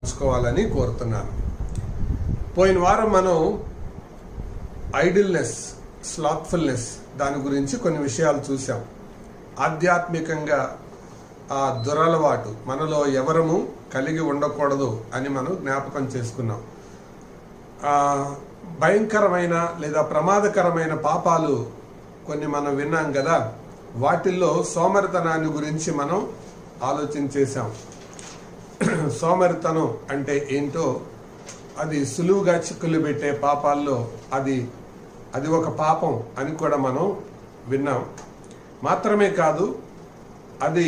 తెలుసుకోవాలని కోరుతున్నాను. పోయిన వారం మనం ఐడిల్నెస్, స్లాత్ఫుల్నెస్ దాని గురించి కొన్ని విషయాలు చూసాం. ఆధ్యాత్మికంగా ఆ దురలవాటు మనలో ఎవరము కలిగి ఉండకూడదు అని మనం జ్ఞాపకం చేసుకున్నాం. భయంకరమైన లేదా ప్రమాదకరమైన పాపాలు కొన్ని మనం విన్నాం కదా, వాటిల్లో సోమరితనాన్ని గురించి మనం ఆలోచన చేశాం. సోమరితనం అంటే ఏంటో, అది సులువుగా చిక్కులు పెట్టే పాపాల్లో అది ఒక పాపం అని కూడా మనం విన్నాం. మాత్రమే కాదు, అది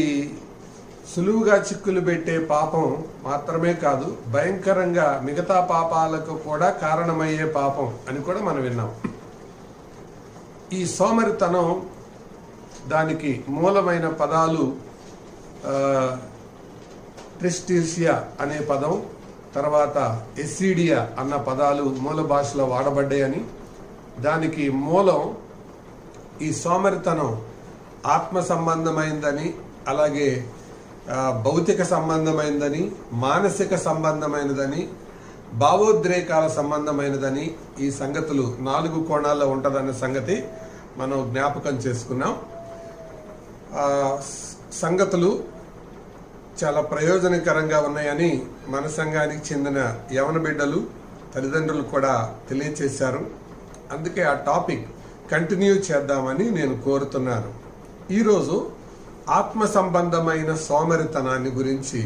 సులువుగా చిక్కులు పెట్టే పాపం మాత్రమే కాదు, భయంకరంగా మిగతా పాపాలకు కూడా కారణమయ్యే పాపం అని కూడా మనం విన్నాం. ఈ సోమరితనం దానికి మూలమైన పదాలు ట్రిస్టీసియా అనే పదం, తర్వాత ఎసిడియా అన్న పదాలు మూల భాషలో వాడబడ్డాయని, దానికి మూలం ఈ సోమరితనం ఆత్మ సంబంధమైందని, అలాగే భౌతిక సంబంధమైనదని, మానసిక సంబంధమైనదని, భావోద్రేకాల సంబంధమైనదని, ఈ సంగతులు 4 కోణాల్లో ఉంటుందన్న సంగతి మనం జ్ఞాపకం చేసుకున్నాం. సంగతులు చాలా ప్రయోజనకరంగా ఉన్నాయని మన సంఘానికి చెందిన యవన బిడ్డలు, తల్లిదండ్రులు కూడా తెలియచేశారు. అందుకే ఆ టాపిక్ కంటిన్యూ చేద్దామని నేను కోరుతున్నాను. ఈరోజు ఆత్మ సంబంధమైన సోమరితనాన్ని గురించి,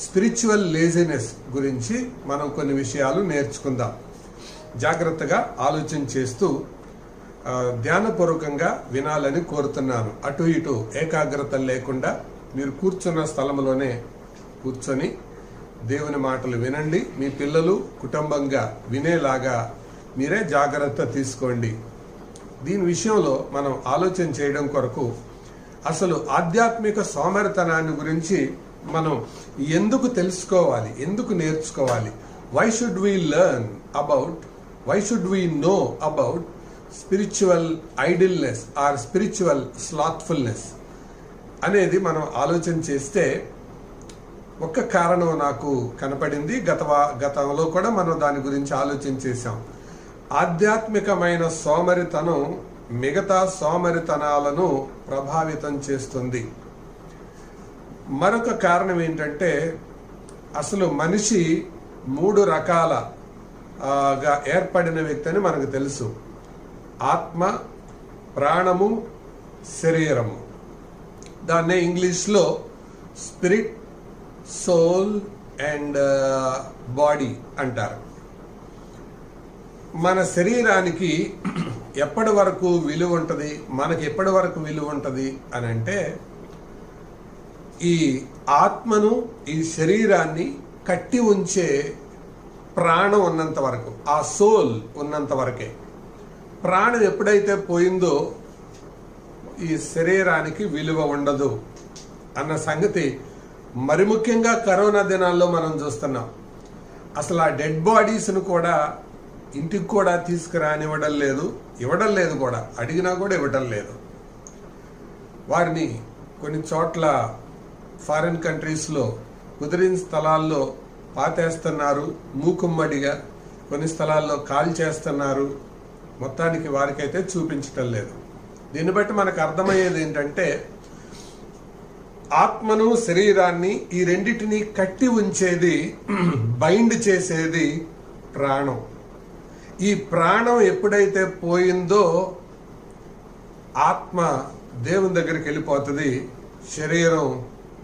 స్పిరిచువల్ లేజినెస్ గురించి మనం కొన్ని విషయాలు నేర్చుకుందాం. జాగ్రత్తగా ఆలోచన చేస్తూ ధ్యానపూర్వకంగా వినాలని కోరుతున్నాను. అటు ఇటు ఏకాగ్రత లేకుండా మీరు కూర్చున్న స్థలంలోనే కూర్చొని దేవుని మాటలు వినండి. మీ పిల్లలు కుటుంబంగా వినేలాగా మీరే జాగ్రత్త తీసుకోండి. దీని విషయంలో మనం ఆలోచన చేయడం కొరకు అసలు ఆధ్యాత్మిక సోమరితనాన్ని గురించి మనం ఎందుకు తెలుసుకోవాలి, ఎందుకు నేర్చుకోవాలి? Why should we learn about, why should we know about spiritual idleness or spiritual slothfulness అనేది మనం ఆలోచన చేస్తే ఒక్క కారణం నాకు కనపడింది. గతంలో కూడా మనం దాని గురించి ఆలోచన చేశాం. ఆధ్యాత్మికమైన సోమరితనం మిగతా సోమరితనాలను ప్రభావితం చేస్తుంది. మరొక కారణం ఏంటంటే, అసలు మనిషి 3 రకాలుగా ఏర్పడిన వ్యక్తి అని మనకు తెలుసు. ఆత్మ, ప్రాణము, శరీరము. దాన్నే ఇంగ్లీష్లో స్పిరిట్, సోల్ అండ్ బాడీ అంటారు. మన శరీరానికి ఎప్పటి వరకు విలువ ఉంటుంది, మనకి ఎప్పటి వరకు విలువ ఉంటుంది అని అంటే, ఈ ఆత్మను, ఈ శరీరాన్ని కట్టి ఉంచే ప్రాణం ఉన్నంత వరకు, ఆ సోల్ ఉన్నంత వరకే. ప్రాణం ఎప్పుడైతే పోయిందో ఈ శరీరానికి విలువ ఉండదు అన్న సంగతి మరి ముఖ్యంగా కరోనా దినాల్లో మనం చూస్తున్నాం. అసలు ఆ డెడ్ బాడీస్ను కూడా ఇంటికి కూడా తీసుకురానివ్వడం లేదు, ఇవ్వడం లేదు కూడా, అడిగినా కూడా ఇవ్వడం లేదు. వారిని కొన్ని చోట్ల ఫారిన్ కంట్రీస్లో కుదిరిన స్థలాల్లో పాతేస్తున్నారు మూకుమ్మడిగా, కొన్ని స్థలాల్లో కాల్ చేస్తున్నారు. మొత్తానికి వారికైతే చూపించటం లేదు. దీన్ని బట్టి మనకు అర్థమయ్యేది ఏంటంటే, ఆత్మను, శరీరాన్ని, ఈ రెండిటిని కట్టి ఉంచేది, బైండ్ చేసేది ప్రాణం. ఈ ప్రాణం ఎప్పుడైతే పోయిందో ఆత్మ దేవుని దగ్గరికి వెళ్ళిపోతుంది, శరీరం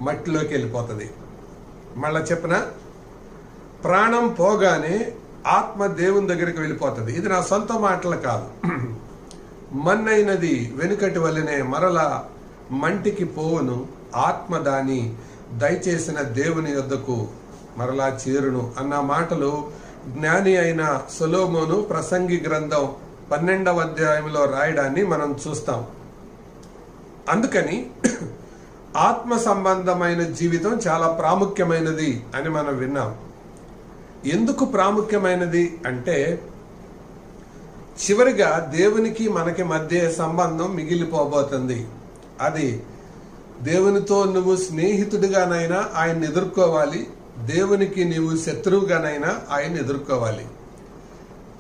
మట్టిలోకి వెళ్ళిపోతుంది. మళ్ళా చెప్పిన, ప్రాణం పోగానే ఆత్మ దేవుని దగ్గరికి వెళ్ళిపోతుంది. ఇది నా సొంత మాటలు కాదు. మన్నైనది వెనుకటి వల్లనే మరలా మంటికి పోవును, ఆత్మ దాని దయచేసిన దేవుని యొద్దకు మరలా చేరును అన్న మాటలు జ్ఞాని అయిన సొలొమోను ప్రసంగి గ్రంథం 12వ అధ్యాయంలో రాయడాన్ని మనం చూస్తాం. అందుకని ఆత్మ సంబంధమైన జీవితం చాలా ప్రాముఖ్యమైనది అని మనం విన్నాం. ఎందుకు ప్రాముఖ్యమైనది అంటే, చివరిగా దేవునికి మనకి మధ్య సంబంధం మిగిలిపోబోతుంది. అది దేవునితో నువ్వు స్నేహితుడిగానైనా ఆయన్ని ఎదుర్కోవాలి, దేవునికి నీవు శత్రువుగానైనా ఆయన ఎదుర్కోవాలి.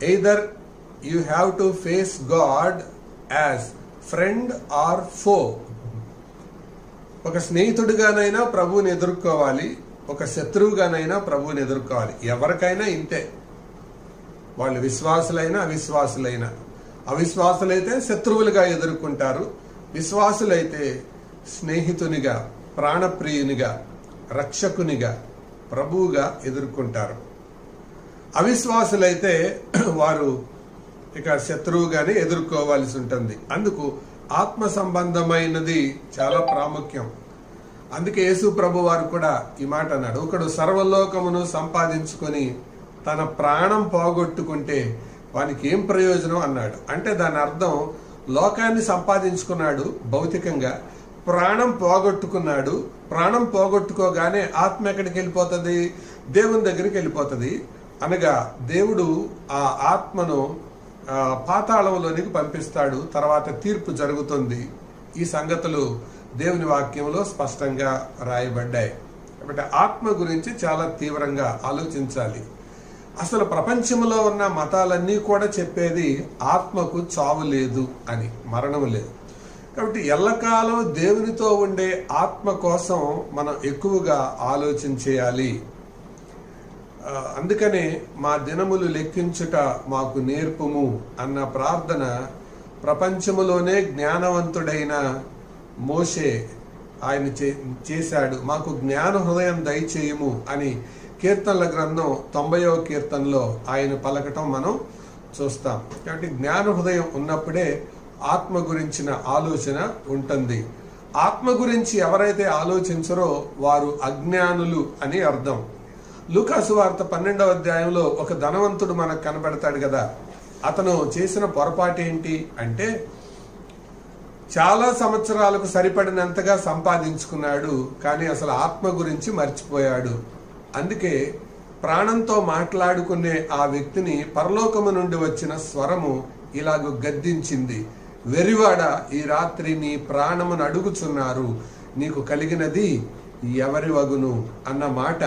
Either you have to face God as friend or ఫో. ఒక స్నేహితుడిగానైనా ప్రభువుని ఎదుర్కోవాలి, ఒక శత్రువుగానైనా ప్రభువుని ఎదుర్కోవాలి. ఎవరికైనా ఇంతే, వాళ్ళు విశ్వాసులైనా అవిశ్వాసులైనా. అవిశ్వాసులైతే శత్రువులుగా ఎదుర్కొంటారు, విశ్వాసులైతే స్నేహితునిగా, ప్రాణప్రియునిగా, రక్షకునిగా, ప్రభువుగా ఎదుర్కొంటారు. అవిశ్వాసులైతే వారు ఇక శత్రువుగానే ఎదుర్కోవాల్సి ఉంటుంది. అందుకు ఆత్మ సంబంధమైనది చాలా ప్రాముఖ్యం. అందుకే యేసు ప్రభు వారు కూడా ఈ మాట అన్నాడు, ఒకడు సర్వలోకమును సంపాదించుకొని తన ప్రాణం పోగొట్టుకుంటే వానికి ఏం ప్రయోజనం అన్నాడు. అంటే దాని అర్థం, లోకాన్ని సంపాదించుకున్నాడు భౌతికంగా, ప్రాణం పోగొట్టుకున్నాడు. ప్రాణం పోగొట్టుకోగానే ఆత్మ ఎక్కడికి వెళ్ళిపోతుంది? దేవుని దగ్గరికి వెళ్ళిపోతుంది. అనగా దేవుడు ఆ ఆత్మను పాతాళంలోనికి పంపిస్తాడు. తర్వాత తీర్పు జరుగుతుంది. ఈ సంగతులు దేవుని వాక్యంలో స్పష్టంగా రాయబడ్డాయి. కాబట్టి ఆత్మ గురించి చాలా తీవ్రంగా ఆలోచించాలి. అసలు ప్రపంచంలో ఉన్న మతాలన్నీ కూడా చెప్పేది ఆత్మకు చావు లేదు అని, మరణం లేదు. కాబట్టి ఎల్లకాలం దేవునితో ఉండే ఆత్మ కోసం మనం ఎక్కువగా ఆలోచించేయాలి. అందుకనే మా దినములు లెక్కించుట మాకు నేర్పుము అన్న ప్రార్థన ప్రపంచములోనే జ్ఞానవంతుడైన మోషే ఆయన చేశాడు. మాకు జ్ఞాన హృదయం దయచేయుము అని కీర్తనల గ్రంథం 90వ కీర్తనలో ఆయన పలకటం మనం చూస్తాం. కాబట్టి జ్ఞాన హృదయం ఉన్నప్పుడే ఆత్మ గురించిన ఆలోచన ఉంటుంది. ఆత్మ గురించి ఎవరైతే ఆలోచించరో వారు అజ్ఞానులు అని అర్థం. లూకా సువార్త 12వ అధ్యాయంలో ఒక ధనవంతుడు మనకు కనబడతాడు కదా. అతను చేసిన పొరపాటు ఏంటి అంటే, చాలా సంవత్సరాలకు సరిపడినంతగా సంపాదించుకున్నాడు, కానీ అసలు ఆత్మ గురించి మర్చిపోయాడు. అందుకే ప్రాణంతో మాట్లాడుకునే ఆ వ్యక్తిని పరలోకము నుండి వచ్చిన స్వరము ఇలాగ గద్దించింది, వెరివాడ, ఈ రాత్రి నీ ప్రాణమును అడుగుచున్నారు, నీకు కలిగినది ఎవరి వగును అన్న మాట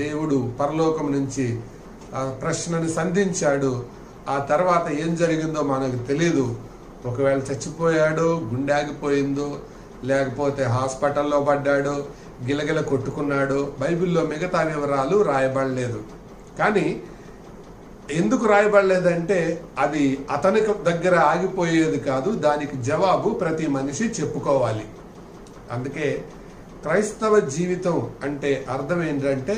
దేవుడు పరలోకం నుంచి ప్రశ్నను సంధించాడు. ఆ తర్వాత ఏం జరిగిందో మనకు తెలియదు. ఒకవేళ చచ్చిపోయాడో, గుండె ఆగిపోయిందో, లేకపోతే హాస్పిటల్లో పడ్డాడో, గిలగిల కొట్టుకున్నాడో, బైబిల్లో మిగతా వివరాలు రాయబడలేదు. కానీ ఎందుకు రాయబడలేదంటే అది అతని దగ్గర ఆగిపోయేది కాదు, దానికి జవాబు ప్రతి మనిషి చెప్పుకోవాలి. అందుకే క్రైస్తవ జీవితం అంటే అర్థం ఏంటంటే,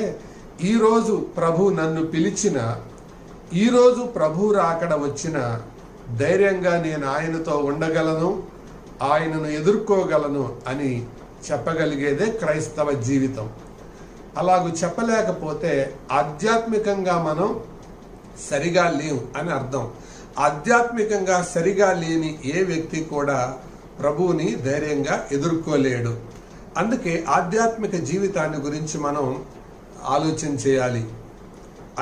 ఈరోజు ప్రభు నన్ను పిలిచిన, ఈరోజు ప్రభు రాకడ వచ్చిన, ధైర్యంగా నేను ఆయనతో ఉండగలను, ఆయనను ఎదుర్కోగలను అని చెప్పగలిగేదే క్రైస్తవ జీవితం. అలాగూ చెప్పలేకపోతే ఆధ్యాత్మికంగా మనం సరిగా లేవు అని అర్థం. ఆధ్యాత్మికంగా సరిగా లేని ఏ వ్యక్తి కూడా ప్రభువుని ధైర్యంగా ఎదుర్కోలేడు. అందుకే ఆధ్యాత్మిక జీవితాన్ని గురించి మనం ఆలోచన చేయాలి.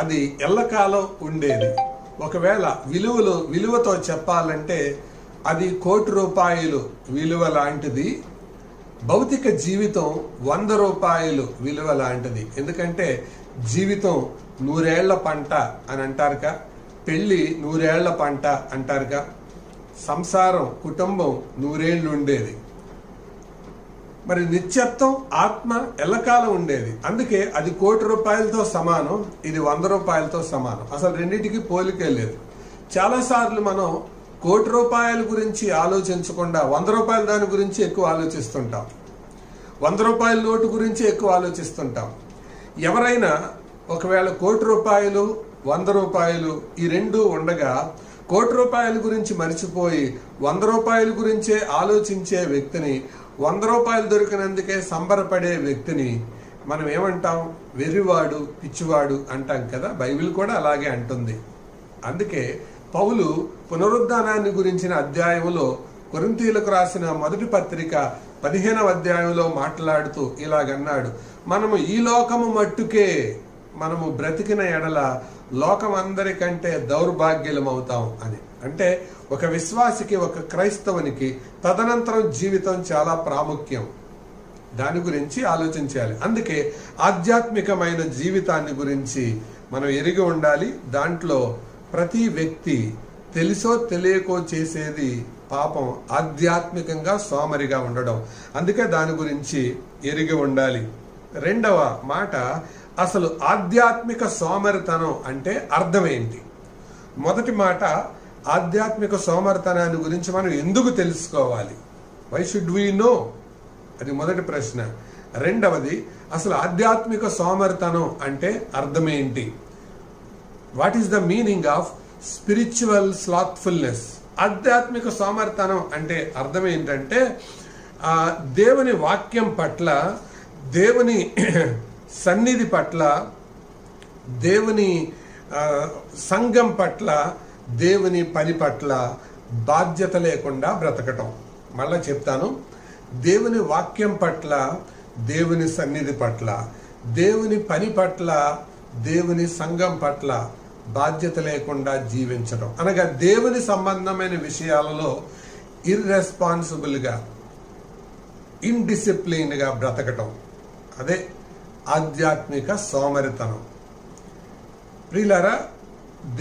అది ఎల్లకాలం ఉండేది. ఒకవేళ విలువతో చెప్పాలంటే అది 1,00,00,000 రూపాయలు విలువ లాంటిది. భౌతిక జీవితం 100 రూపాయలు విలువ లాంటిది. ఎందుకంటే జీవితం 100 ఏళ్ల పంట అని అంటారుగా, పెళ్లి 100 ఏళ్ల పంట అంటారుగా, సంసారం, కుటుంబం 100 ఏళ్ళు ఉండేది. మరి నిత్యత్వం, ఆత్మ ఎల్లకాలం ఉండేది. అందుకే అది 1,00,00,000 రూపాయలతో సమానం, ఇది 100 రూపాయలతో సమానం. అసలు రెండింటికి పోలికే లేదు. చాలాసార్లు మనం 1,00,00,000 రూపాయల గురించి ఆలోచించకుండా 100 రూపాయల దాని గురించి ఎక్కువ ఆలోచిస్తుంటాం. 100 రూపాయల నోటు గురించి ఎక్కువ ఆలోచిస్తుంటాం. ఎవరైనా ఒకవేళ 1,00,00,000 రూపాయలు, 100 రూపాయలు ఈ రెండు ఉండగా 1,00,00,000 రూపాయల గురించి మర్చిపోయి 100 రూపాయల గురించే ఆలోచించే వ్యక్తిని, 100 రూపాయలు దొరికినందుకే సంబరపడే వ్యక్తిని మనం ఏమంటాం? వెర్రివాడు, పిచ్చివాడు అంటాం కదా. బైబిల్ కూడా అలాగే అంటుంది. అందుకే పౌలు పునరుద్ధానాన్ని గురించిన అధ్యాయంలో, కొరింథీయులకు రాసిన మొదటి పత్రిక 15వ అధ్యాయంలో మాట్లాడుతూ ఇలాగన్నాడు, మనము ఈ లోకము మట్టుకే మనము బ్రతికిన ఎడల లోకం అందరికంటే దౌర్భాగ్యులమవుతాం అని. అంటే ఒక విశ్వాసికి, ఒక క్రైస్తవునికి తదనంతరం జీవితం చాలా ప్రాముఖ్యం. దాని గురించి ఆలోచించాలి. అందుకే ఆధ్యాత్మికమైన జీవితాన్ని గురించి మనం ఎరిగి ఉండాలి. దాంట్లో ప్రతి వ్యక్తి తెలుసో తెలియకో చేసేది పాపం, ఆధ్యాత్మికంగా సోమరిగా ఉండడం. అందుకే దాని గురించి ఎరిగి ఉండాలి. రెండవ మాట, అసలు ఆధ్యాత్మిక సోమరితనం అంటే అర్థం ఏంటి? మొదటి మాట, ఆధ్యాత్మిక సోమరితనాన్ని గురించి మనం ఎందుకు తెలుసుకోవాలి? Why should we know? అది మొదటి ప్రశ్న. రెండవది, అసలు ఆధ్యాత్మిక సోమరితనం అంటే అర్థమేంటి? What is the meaning of spiritual slothfulness? ఆధ్యాత్మిక సోమరితనం అంటే అర్థం ఏంటంటే దేవుని వాక్యం పట్ల, దేవుని సన్నిధి పట్ల, దేవుని సంఘం పట్ల, దేవుని పని పట్ల బాధ్యత లేకుండా బ్రతకటం. మళ్ళా చెప్తాను, దేవుని వాక్యం పట్ల, దేవుని సన్నిధి పట్ల, దేవుని పని పట్ల, దేవుని సంఘం పట్ల బాధ్యత లేకుండా జీవించడం. అనగా దేవుని సంబంధమైన విషయాలలో ఇర్రెస్పాన్సిబుల్గా, ఇండిసిప్లిన్గా బ్రతకటం. అదే ఆధ్యాత్మిక సోమరితనం. ప్రియులారా,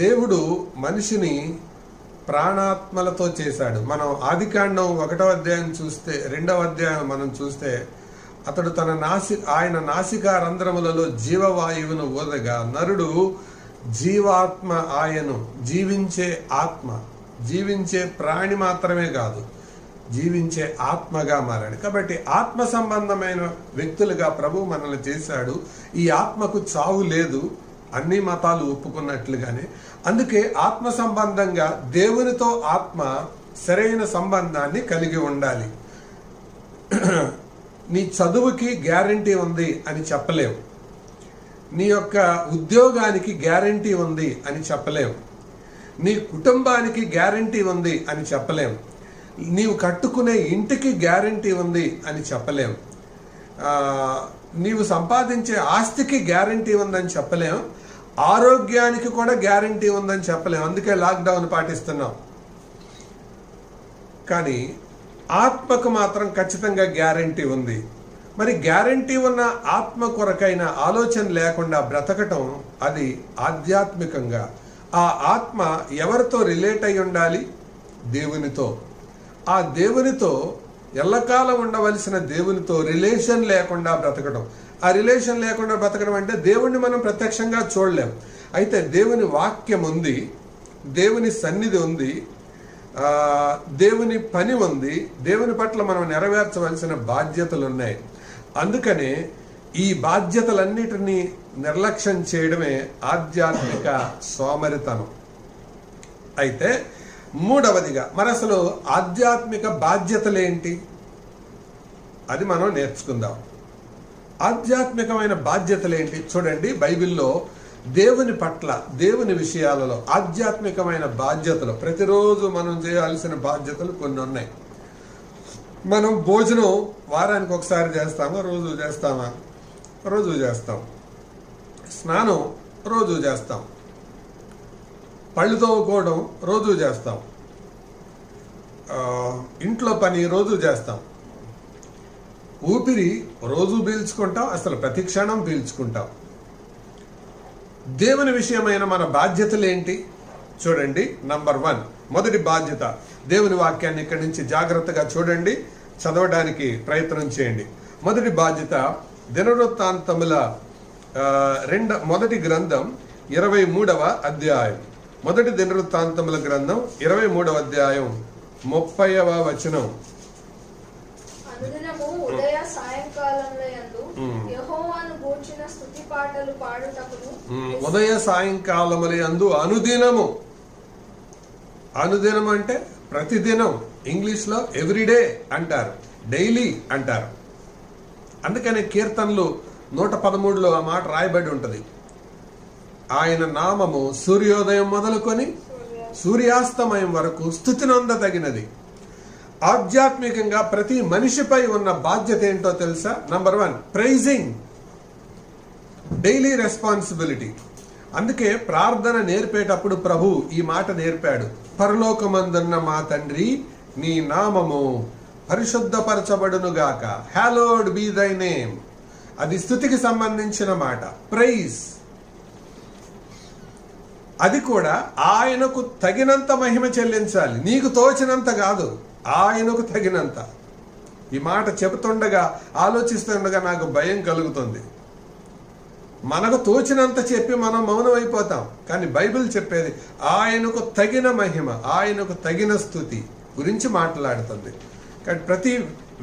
దేవుడు మనిషిని ప్రాణాత్మలతో చేశాడు. మనం ఆదికాండం 1వ అధ్యాయం చూస్తే, 2వ అధ్యాయం మనం చూస్తే, అతడు ఆయన నాసికా రంధ్రములలో జీవవాయువును ఊదగా నరుడు జీవాత్మ ఆయను, జీవించే ఆత్మ, జీవించే ప్రాణి మాత్రమే కాదు, జీవించే ఆత్మగా మారాడు. కాబట్టి ఆత్మ సంబంధమైన వ్యక్తులుగా ప్రభు మనల్ని చేశాడు. ఈ ఆత్మకు చావు లేదు, అన్ని మతాలు ఒప్పుకున్నట్లుగానే. అందుకే ఆత్మ సంబంధంగా దేవునితో ఆత్మ సరైన సంబంధాన్ని కలిగి ఉండాలి. నీ చదువుకి గ్యారంటీ ఉంది అని చెప్పలేం, నీ యొక్క ఉద్యోగానికి గ్యారంటీ ఉంది అని చెప్పలేం, నీ కుటుంబానికి గ్యారంటీ ఉంది అని చెప్పలేం, నీవు కట్టుకునే ఇంటికి గ్యారంటీ ఉంది అని చెప్పలేం, నీవు సంపాదించే ఆస్తికి గ్యారంటీ ఉందని చెప్పలేం, ఆరోగ్యానికి కూడా గ్యారంటీ ఉందని చెప్పలేం. అందుకే లాక్డౌన్ పాటిస్తున్నాం. కానీ ఆత్మకు మాత్రం ఖచ్చితంగా గ్యారంటీ ఉంది. మరి గ్యారంటీ ఉన్న ఆత్మ కొరకైన ఆలోచన లేకుండా బ్రతకటం, అది ఆధ్యాత్మికంగా. ఆ ఆత్మ ఎవరితో రిలేట్ అయి ఉండాలి? దేవునితో. ఆ దేవునితో, ఎల్లకాలం ఉండవలసిన దేవునితో రిలేషన్ లేకుండా బ్రతకడం. ఆ రిలేషన్ లేకుండా బ్రతకడం అంటే దేవుణ్ణి మనం ప్రత్యక్షంగా చూడలేం. అయితే దేవుని వాక్యం ఉంది, దేవుని సన్నిధి ఉంది, దేవుని పని ఉంది, దేవుని పట్ల మనం నెరవేర్చవలసిన బాధ్యతలు ఉన్నాయి. అందుకనే ఈ బాధ్యతలన్నిటినీ నిర్లక్ష్యం చేయడమే ఆధ్యాత్మిక సోమరితనం. అయితే మూడవదిగా, మరి అసలు ఆధ్యాత్మిక బాధ్యతలేంటి? అది మనం నేర్చుకుందాం. ఆధ్యాత్మికమైన బాధ్యతలేంటి? చూడండి, బైబిల్లో దేవుని పట్ల, దేవుని విషయాలలో ఆధ్యాత్మికమైన బాధ్యతలు, ప్రతిరోజు మనం చేయాల్సిన బాధ్యతలు కొన్ని ఉన్నాయి. మనం భోజనం వారానికి ఒకసారి చేస్తామా? రోజు చేస్తామా? రోజు చేస్తాం. స్నానం రోజు చేస్తాం. పళ్ళు తోముకోవడం రోజు చేస్తాం. ఇంట్లో పని రోజు చేస్తాం. ఊపిరి రోజు పీల్చుకుంటాం, అసలు ప్రతి క్షణం పీల్చుకుంటాం. దేవుని విషయమైన మన బాధ్యతలు ఏంటి? చూడండి, నంబర్ 1, మొదటి బాధ్యత, దేవుని వాక్యాన్ని ఇక్కడి నుంచి జాగ్రత్తగా చూడండి, చదవడానికి ప్రయత్నం చేయండి. మొదటి బాధ్యత, దినవృత్తాంతముల మొదటి గ్రంథం 23వ అధ్యాయం. మొదటి దినవృత్తాంతముల గ్రంథం 23వ అధ్యాయం 30వ వచనం. అనుదినము ఉదయ సాయంకాలములయందు యెహోవాను గూర్చిన స్తుతి పాటలు పాడుటకును. ఉదయ సాయంకాలములయందు అనుదినము. అనుదినం అంటే ప్రతిదినం. ఇంగ్లీష్ లో ఎవ్రీడే అంటారు, డైలీ అంటారు. అందుకనే కీర్తనలు 113లో ఆ మాట రాయబడి ఉంటది. ఆయన నామము సూర్యోదయం మొదలుకొని సూర్యాస్తమయం వరకు స్తుతినందదగినది. ఆధ్యాత్మికంగా ప్రతి మనిషిపై ఉన్న బాధ్యత ఏంటో తెలుసా? Number 1, praising, daily responsibility. అందుకే ప్రార్థన నేర్పేటప్పుడు ప్రభు ఈ మాట నేర్పాడు, పరలోకమందున్న మా తండ్రి నీ నామము పరిశుద్ధపరచబడునుగాక, హ్యాలోడ్ బీ దై నేమ్. అది స్తుతికి సంబంధించిన మాట. ప్రైజ్, అది కూడా ఆయనకు తగినంత మహిమ చెల్లించాలి. నీకు తోచినంత కాదు, ఆయనకు తగినంత. ఈ మాట చెబుతుండగా, ఆలోచిస్తుండగా నాకు భయం కలుగుతుంది. మనకు తోచినంత చెప్పి మనం మౌనం అయిపోతాం. కానీ బైబిల్ చెప్పేది ఆయనకు తగిన మహిమ, ఆయనకు తగిన స్తుతి గురించి మాట్లాడుతుంది. కానీ ప్రతి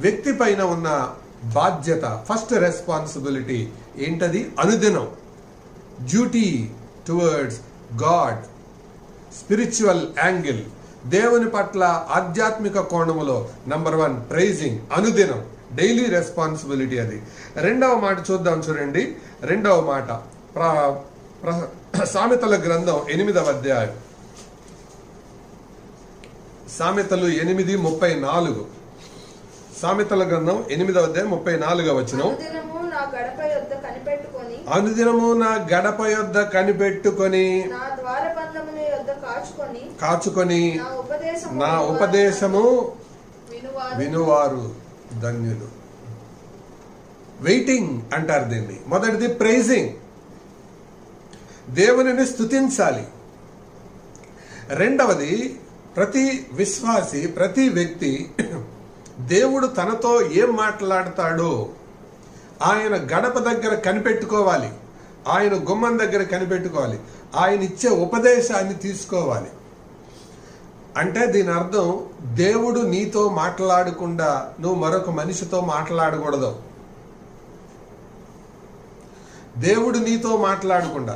వ్యక్తి పైన ఉన్న బాధ్యత, ఫస్ట్ రెస్పాన్సిబిలిటీ ఏంటది? అనుదినం duty towards God, spiritual angle, దేవుని పట్ల ఆధ్యాత్మిక కోణములో నంబర్ 1 ప్రైజింగ్, అనుదినం, డైలీ రెస్పాన్సిబిలిటీ అది. రెండవ మాట చూద్దాం, చూడండి. రెండవ మాట సామెతల గ్రంథం 8వ అధ్యాయం, సామెతలు 8:34. సామెతల గ్రంథం 8వ అధ్యాయం 34వ వచనం. అనుదినము నా గడప యొద్ద కనిపెట్టుకొని, అనుదినము నా గడప యొద్ద కనిపెట్టుకొని, నా ద్వారబంధముల యొద్ద కాచుకొని నా ఉపదేశము వినువారు ధన్యులు. వెయిటింగ్ అంటారు దీన్ని. మొదటిది ప్రైజింగ్, దేవునిని స్తుతించాలి. రెండవది, ప్రతి విశ్వాసి, ప్రతి వ్యక్తి దేవుడు తనతో ఏం మాట్లాడతాడో ఆయన గడప దగ్గర కనిపెట్టుకోవాలి, ఆయన గుమ్మం దగ్గర కనిపెట్టుకోవాలి, ఆయన ఇచ్చే ఉపదేశాన్ని తీసుకోవాలి. అంటే దీని అర్థం, దేవుడు నీతో మాట్లాడకుండా నువ్వు మరొక మనిషితో మాట్లాడకూడదు. దేవుడు నీతో మాట్లాడకుండా,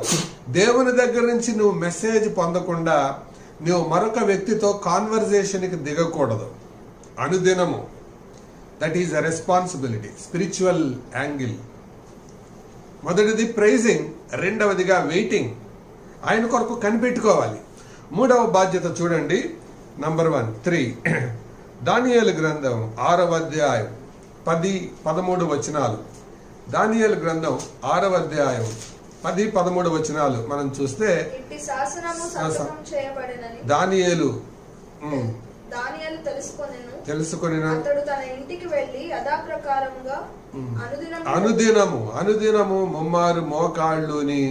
దేవుని దగ్గర నుంచి నువ్వు మెసేజ్ పొందకుండా నువ్వు మరొక వ్యక్తితో కాన్వర్జేషన్కి దిగకూడదు. అనుదినము, that is a responsibility, spiritual angle. మొదటిది ప్రైజింగ్, రెండవదిగా వెయిటింగ్, ఆయన కొరకు కనిపెట్టుకోవాలి. మూడవ బాధ్యత చూడండి, నంబర్ 1 3. దానియేలు గ్రంథం 6వ అధ్యాయం 10-13 వచనాలు. దానియేలు గ్రంథం 6వ అధ్యాయం 10-13 వచనాలు మనం చూస్తే, దానియేలు తెలుసుకొని అతడు తన ఇంటికి వెళ్ళి యథాప్రకారముగా అనుదినము ముమ్మారు మోకాళ్ళుని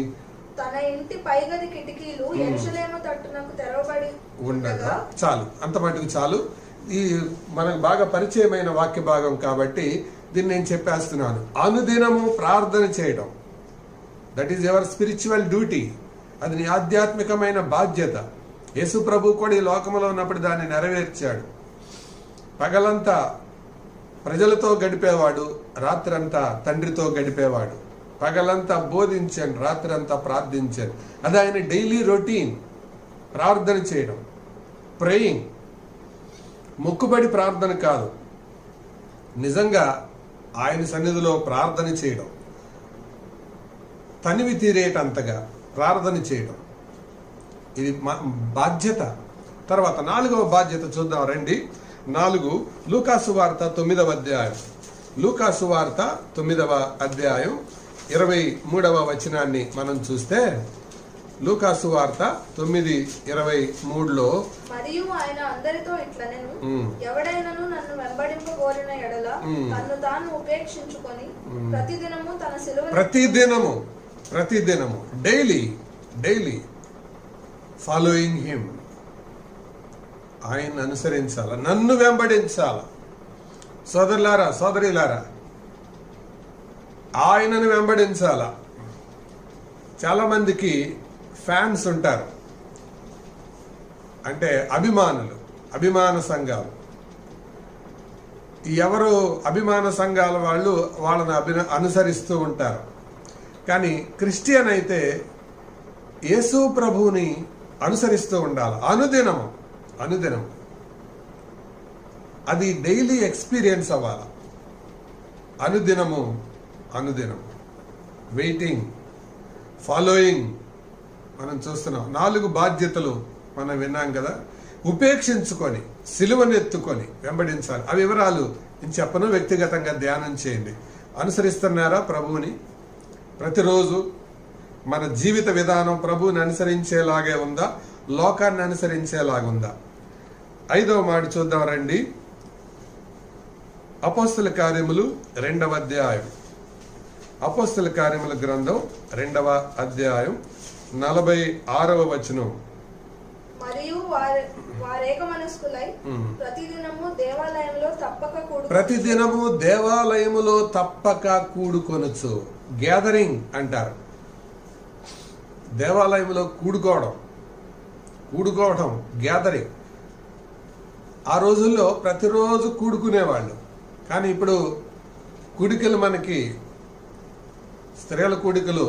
తన ఇంటి పైగది కిటికీలు యెరూషలేము తట్టునకు తెరవబడి ఉండగా. చాలు, అంత మటుకు చాలు. ఈ మనకు బాగా పరిచయమైన వాక్య భాగం కాబట్టి దీన్ని నేను చెప్పేస్తున్నాను. అనుదినము ప్రార్థన చేయడం, that is ever spiritual duty. అది నీ ఆధ్యాత్మికమైన బాధ్యత. యేసు ప్రభు కూడా ఈ లోకంలో ఉన్నప్పుడు దాన్ని నెరవేర్చాడు. పగలంతా ప్రజలతో గడిపేవాడు, రాత్రంతా తండ్రితో గడిపేవాడు. పగలంతా బోధించాను, రాత్రంతా ప్రార్థించాను. అది ఆయన డైలీ రొటీన్. ప్రార్థన చేయడం, ప్రేయింగ్, మొక్కుబడి ప్రార్థన కాదు, నిజంగా ఆయన సన్నిధిలో ప్రార్థన చేయడం, తనివి తీరేటంతగా ప్రార్థన చేయడం, ఇది బాధ్యత. తర్వాత 4వ బాధ్యత చూద్దాం రండి. 4 లూకాసు వార్త 9వ అధ్యాయం. లూకాసు వార్త 9వ అధ్యాయం 23వ వచనాన్ని మనం చూస్తే, లూకాసు వార్త 9:23లో, మరియు ఆయన అందరితో ఇట్లనెను, ఎవడైనను నన్ను వెంబడింపగోరిన ఎడల తన్ను తాను ఉపేక్షించుకొని ప్రతిదినము తన సిలువ, ప్రతిదినము డైలీ ఫాలోయింగ్ హిమ్, ఆయన అనుసరించాల, నన్ను వెంబడించాల. సోదరులారా, సోదరిలారా, ఆయనను వెంబడించాల. చాలా మందికి ఫ్యాన్స్ ఉంటారు, అంటే అభిమానులు, అభిమాన సంఘాలు. ఎవరు అభిమాన సంఘాల వాళ్ళు వాళ్ళని అనుసరిస్తూ ఉంటారు. కానీ క్రిస్టియన్ అయితే యేసు ప్రభువుని అనుసరిస్తూ ఉండాలి అనుదినము. అది డైలీ ఎక్స్పీరియన్స్ అవ్వాలి. అనుదినము వెయిటింగ్, ఫాలోయింగ్ మనం చూస్తున్నాం. 4 బాధ్యతలు మనం విన్నాం కదా. ఉపేక్షించుకొని, సిలువనెత్తుకొని వెంబడించాలి. ఆ వివరాలు నేను చెప్పను, వ్యక్తిగతంగా ధ్యానం చేయండి. అనుసరిస్తున్నారా ప్రభువుని? ప్రతిరోజు మన జీవిత విధానం ప్రభువుని అనుసరించేలాగే ఉందా, లోకాన్ని అనుసరించేలాగుందా? 5వ మాట చూద్దాం రండి. అపోస్తల కార్యములు 2వ అధ్యాయం. అపోస్తల కార్యముల గ్రంథం 2వ అధ్యాయం 46వ వచనం. మరియు వారేక మనస్కులై ప్రతిదినము దేవాలయములో తప్పక కూడుకొనొచ్చు. గ్యాదరింగ్ అంటారు. దేవాలయంలో కూడుకోవడం గ్యాదరింగ్. ఆ రోజుల్లో ప్రతిరోజు కూడుకునేవాళ్ళు. కానీ ఇప్పుడు కూడికలు మనకి స్త్రీల కూడికలు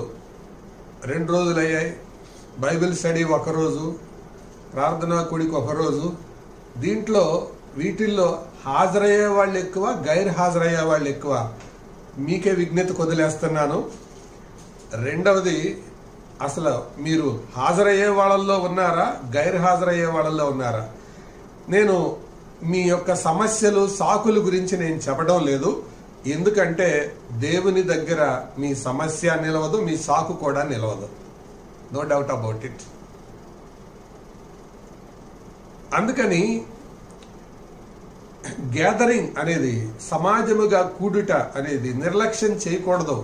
2 రోజులు అయ్యాయి. బైబిల్ స్టడీ ఒకరోజు, ప్రార్థనా కూడిక ఒకరోజు. వీటిల్లో హాజరయ్యే వాళ్ళు ఎక్కువ, గైర్ హాజరయ్యే వాళ్ళు ఎక్కువ. మీకే విజ్ఞత కొదిలేస్తున్నాను. రెండవది, అసలు మీరు హాజరయ్యే వాళ్ళల్లో ఉన్నారా, గైర్ హాజరయ్యే వాళ్ళల్లో ఉన్నారా? నేను మీ యొక్క సమస్యలు, సాకుల గురించి నేను చెప్పడం లేదు. ఎందుకంటే దేవుని దగ్గర మీ సమస్య నిలవదు, మీ సాకు కూడా నిలవదు. No doubt about it. అందుకని గ్యాదరింగ్ అనేది, సమాజముగా కూడుట అనేది నిర్లక్ష్యం చేయకూడదు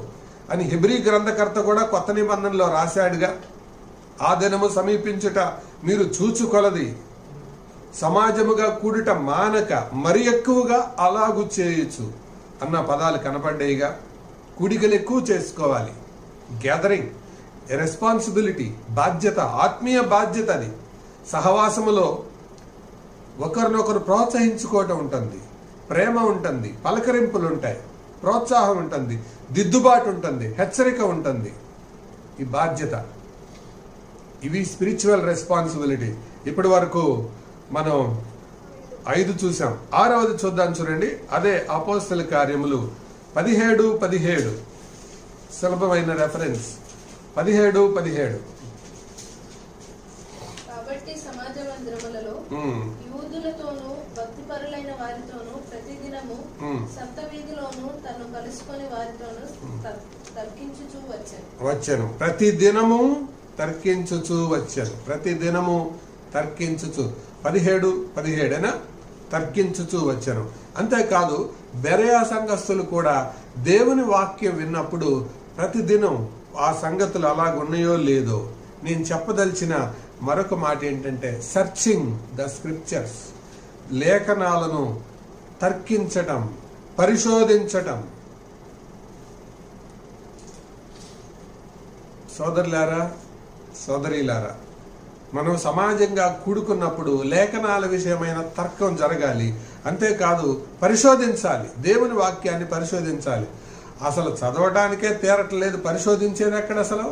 అని హెబ్రీ గ్రంథకర్త కూడా కొత్త నిబంధనలో రాశాడుగా. ఆ దినము సమీపించుట మీరు చూచుకొలది, సమాజముగా కూడుట మానక మరి ఎక్కువగా అలాగు చేయొచ్చు అన్న పదాలు కనపడ్డాయిగా. కూడికలు ఎక్కువ చేసుకోవాలి. గ్యాదరింగ్ రెస్పాన్సిబిలిటీ, బాధ్యత, ఆత్మీయ బాధ్యత. అది సహవాసములో ఒకరినొకరు ప్రోత్సహించుకోవటం ఉంటుంది, ప్రేమ ఉంటుంది, పలకరింపులు ఉంటాయి, ప్రోత్సాహం ఉంటుంది, దిద్దుబాటు ఉంటుంది, హెచ్చరిక ఉంటుంది. ఈ బాధ్యత, ఇవి స్పిరిచువల్ రెస్పాన్సిబిలిటీ. ఇప్పటి వరకు మనం 5 చూసాం. 6వది చూద్దాం, చూడండి. అదే అపోస్తల కార్యములు 17:17. సులభమైన రెఫరెన్స్. 17:17. కాబట్టి సమాజ మందిరములలో యూదులతోనూ భక్తిపరులైన వారితోనూ ప్రతిదినము సంత వీధిలోనూ తను కలుసుకొని వారితోనూ తర్కించుచూ వచ్చాను. ప్రతిదినము తర్కించుచూ వచ్చాను. ప్రతిదినము తర్కించుచు. 17:17 తర్కించుచూ వచ్చాను. అంతేకాదు బెరయా సంఘస్థులు కూడా దేవుని వాక్యం విన్నప్పుడు ప్రతిదినం ఆ సంగతులు అలాగున్నాయో లేదో. నేను చెప్పదలిచిన మరొక మాట ఏంటంటే, సర్చింగ్ ద స్క్రిప్చర్స్, లేఖనాలను తర్కించటం, పరిశోధించటం. సోదరులారా, సోదరీలారా, మనం సమాజంగా కూడుకున్నప్పుడు లేఖనాల విషయమైన తర్కం జరగాలి. అంతేకాదు పరిశోధించాలి, దేవుని వాక్యాన్ని పరిశోధించాలి. అసలు చదవటానికే తీరట్లేదు, పరిశోధించేది ఎక్కడ? అసలు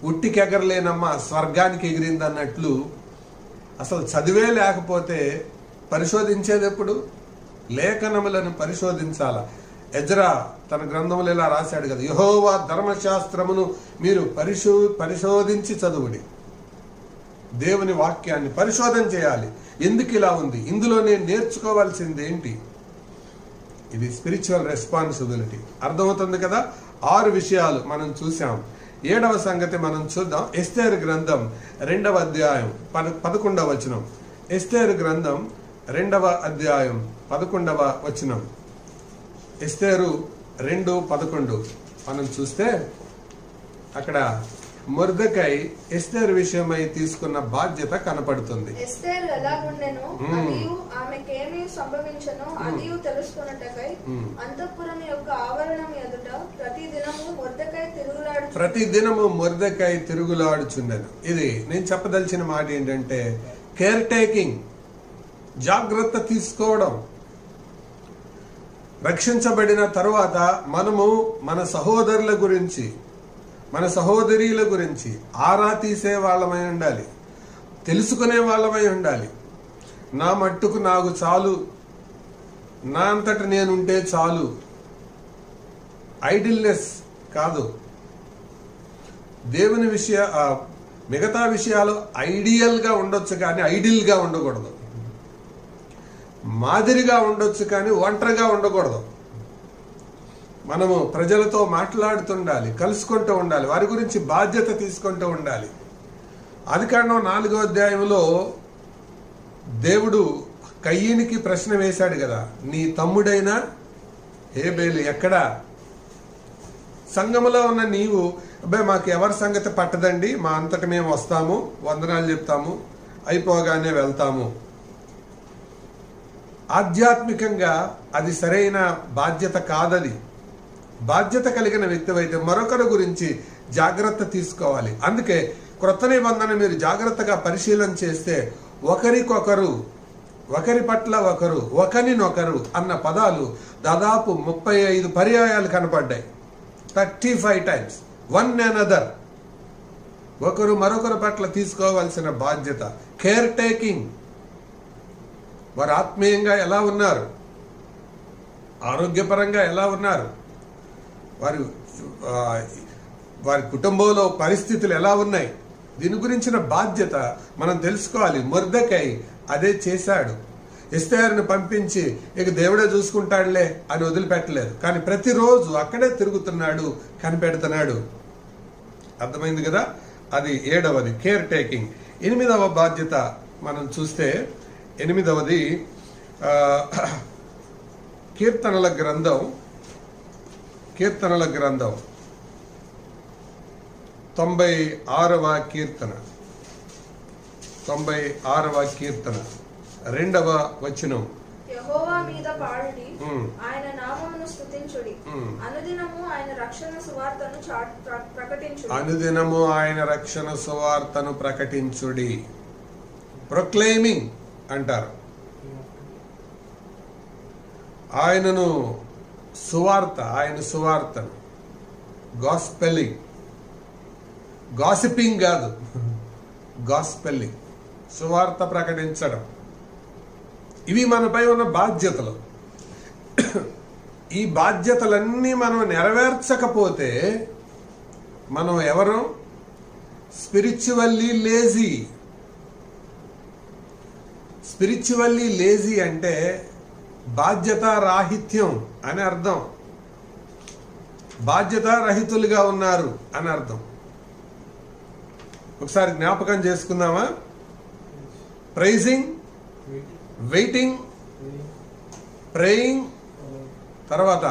ఉట్టికి ఎగరలేనమ్మా స్వర్గానికి ఎగిరింది అన్నట్లు అసలు చదివే లేకపోతే పరిశోధించేది ఎప్పుడు? లేఖనములను పరిశోధించాల. ఎజ్రా తన గ్రంథములు ఇలా రాశాడు కదా, యెహోవా ధర్మశాస్త్రమును మీరు పరిశోధించి చదువుడి. దేవుని వాక్యాన్ని పరిశోధన చేయాలి. ఎందుకు ఇలా ఉంది, ఇందులో నేను నేర్చుకోవాల్సింది ఏంటి? ఇది స్పిరిచువల్ రెస్పాన్సిబిలిటీ. అర్థమవుతుంది కదా? 6 విషయాలు మనం చూసాం. 7వ సంగతి మనం చూద్దాం. ఎస్తేరు గ్రంథం 2వ అధ్యాయం 11వ వచనం. ఎస్తేరు గ్రంథం 2వ అధ్యాయం 11వ వచనం. ఎస్తేరు 2:11 మనం చూస్తే అక్కడ మొర్దెకై ఎస్తేరు విషయమై తీసుకున్న బాధ్యత కనపడుతుంది. ఎస్తేరు ఎలాగుండెనో మరియు ఆమెకేమీ సంభవించెనో అదియు తెలుసుకొనుటకై అంతఃపురం యొక్క ఆవరణం ఎదుట ప్రతిదినము మొర్దెకై తిరుగులాడుచుండెను. ఇది నేను చెప్పదలిచిన మాట ఏంటంటే, కేర్ టేకింగ్, జాగ్రత్త తీసుకోవడం. రక్షించబడిన తరువాత మనము మన సహోదరుల గురించి, మన సహోదరీల గురించి ఆరా తీసే వాళ్ళమై ఉండాలి, తెలుసుకునే వాళ్ళమై ఉండాలి. నా మట్టుకు నాకు చాలు, నా అంతట నేనుంటే చాలు, ఐడిల్నెస్ కాదు. దేవుని మిగతా విషయాలు ఐడియల్గా ఉండొచ్చు కానీ ఐడిల్గా ఉండకూడదు. మాదిరిగా ఉండొచ్చు కానీ ఒంటరిగా ఉండకూడదు. మనము ప్రజలతో మాట్లాడుతుండాలి, కలుసుకుంటూ ఉండాలి, వారి గురించి బాధ్యత తీసుకుంటూ ఉండాలి. ఆదికాండం 4వ అధ్యాయంలో దేవుడు కయ్యనికి ప్రశ్న వేశాడు కదా, నీ తమ్ముడైన హేబేలు ఎక్కడా? సంఘములో ఉన్న నీవు, అబ్బాయి మాకు ఎవరి సంగతి పట్టదండి, మా అంతటి మేము వస్తాము, వందనాలు చెప్తాము, అయిపోగానే వెళ్తాము. ఆధ్యాత్మికంగా అది సరైన బాధ్యత కాదది. బాధ్యత కలిగిన వ్యక్తివైతే మరొకరి గురించి జాగ్రత్త తీసుకోవాలి. అందుకే క్రొత్త నిబంధన మీరు జాగ్రత్తగా పరిశీలన చేస్తే ఒకరికొకరు, ఒకరి పట్ల ఒకరు, ఒకరినొకరు అన్న పదాలు దాదాపు 35 పర్యాయాలు కనపడ్డాయి. 35 times. వన్ అనదర్, ఒకరు మరొకరి పట్ల తీసుకోవాల్సిన బాధ్యత, కేర్ టేకింగ్. వారు ఆత్మీయంగా ఎలా ఉన్నారు, ఆరోగ్యపరంగా ఎలా ఉన్నారు, వారి కుటుంబంలో పరిస్థితులు ఎలా ఉన్నాయి, దీని గురించిన బాధ్యత మనం తెలుసుకోవాలి. మొర్దెకై అదే చేశాడు. ఎస్తేరుని పంపించి ఇక దేవుడే చూసుకుంటాడులే అని వదిలిపెట్టలేదు, కానీ ప్రతిరోజు అక్కడే తిరుగుతున్నాడు, కనిపెడుతున్నాడు. అర్థమైంది కదా? అది 7వది కేర్ టేకింగ్. 8వ బాధ్యత మనం చూస్తే 8వది కీర్తనల గ్రంథం 96వ కీర్తన 2వ వచనం. యెహోవా మీద పాడుడి, ఆయన నామమును స్తుతించుడి, అనుదినము ఆయన రక్షణ సువార్తను ప్రకటించుడి. ప్రొక్లైమింగ్ అంటారు. ఆయన సువార్తను గాస్పెల్లింగ్, గాసిపింగ్ కాదు, గాస్పెల్లింగ్, సువార్త ప్రకటించడం. ఇవి మనపై ఉన్న బాధ్యతలు. ఈ బాధ్యతలన్నీ మనం నెరవేర్చకపోతే మనం ఎవరు? Spiritually lazy. స్పిరిచువల్లీ లేజీ అంటే బాధ్యత రాహిత్యం అని అర్థం. బాధ్యత రహితులుగా ఉన్నారు అని అర్థం. ఒకసారి జ్ఞాపకం చేసుకుందామా? ప్రైజింగ్, వెయిటింగ్, ప్రేయింగ్, తర్వాత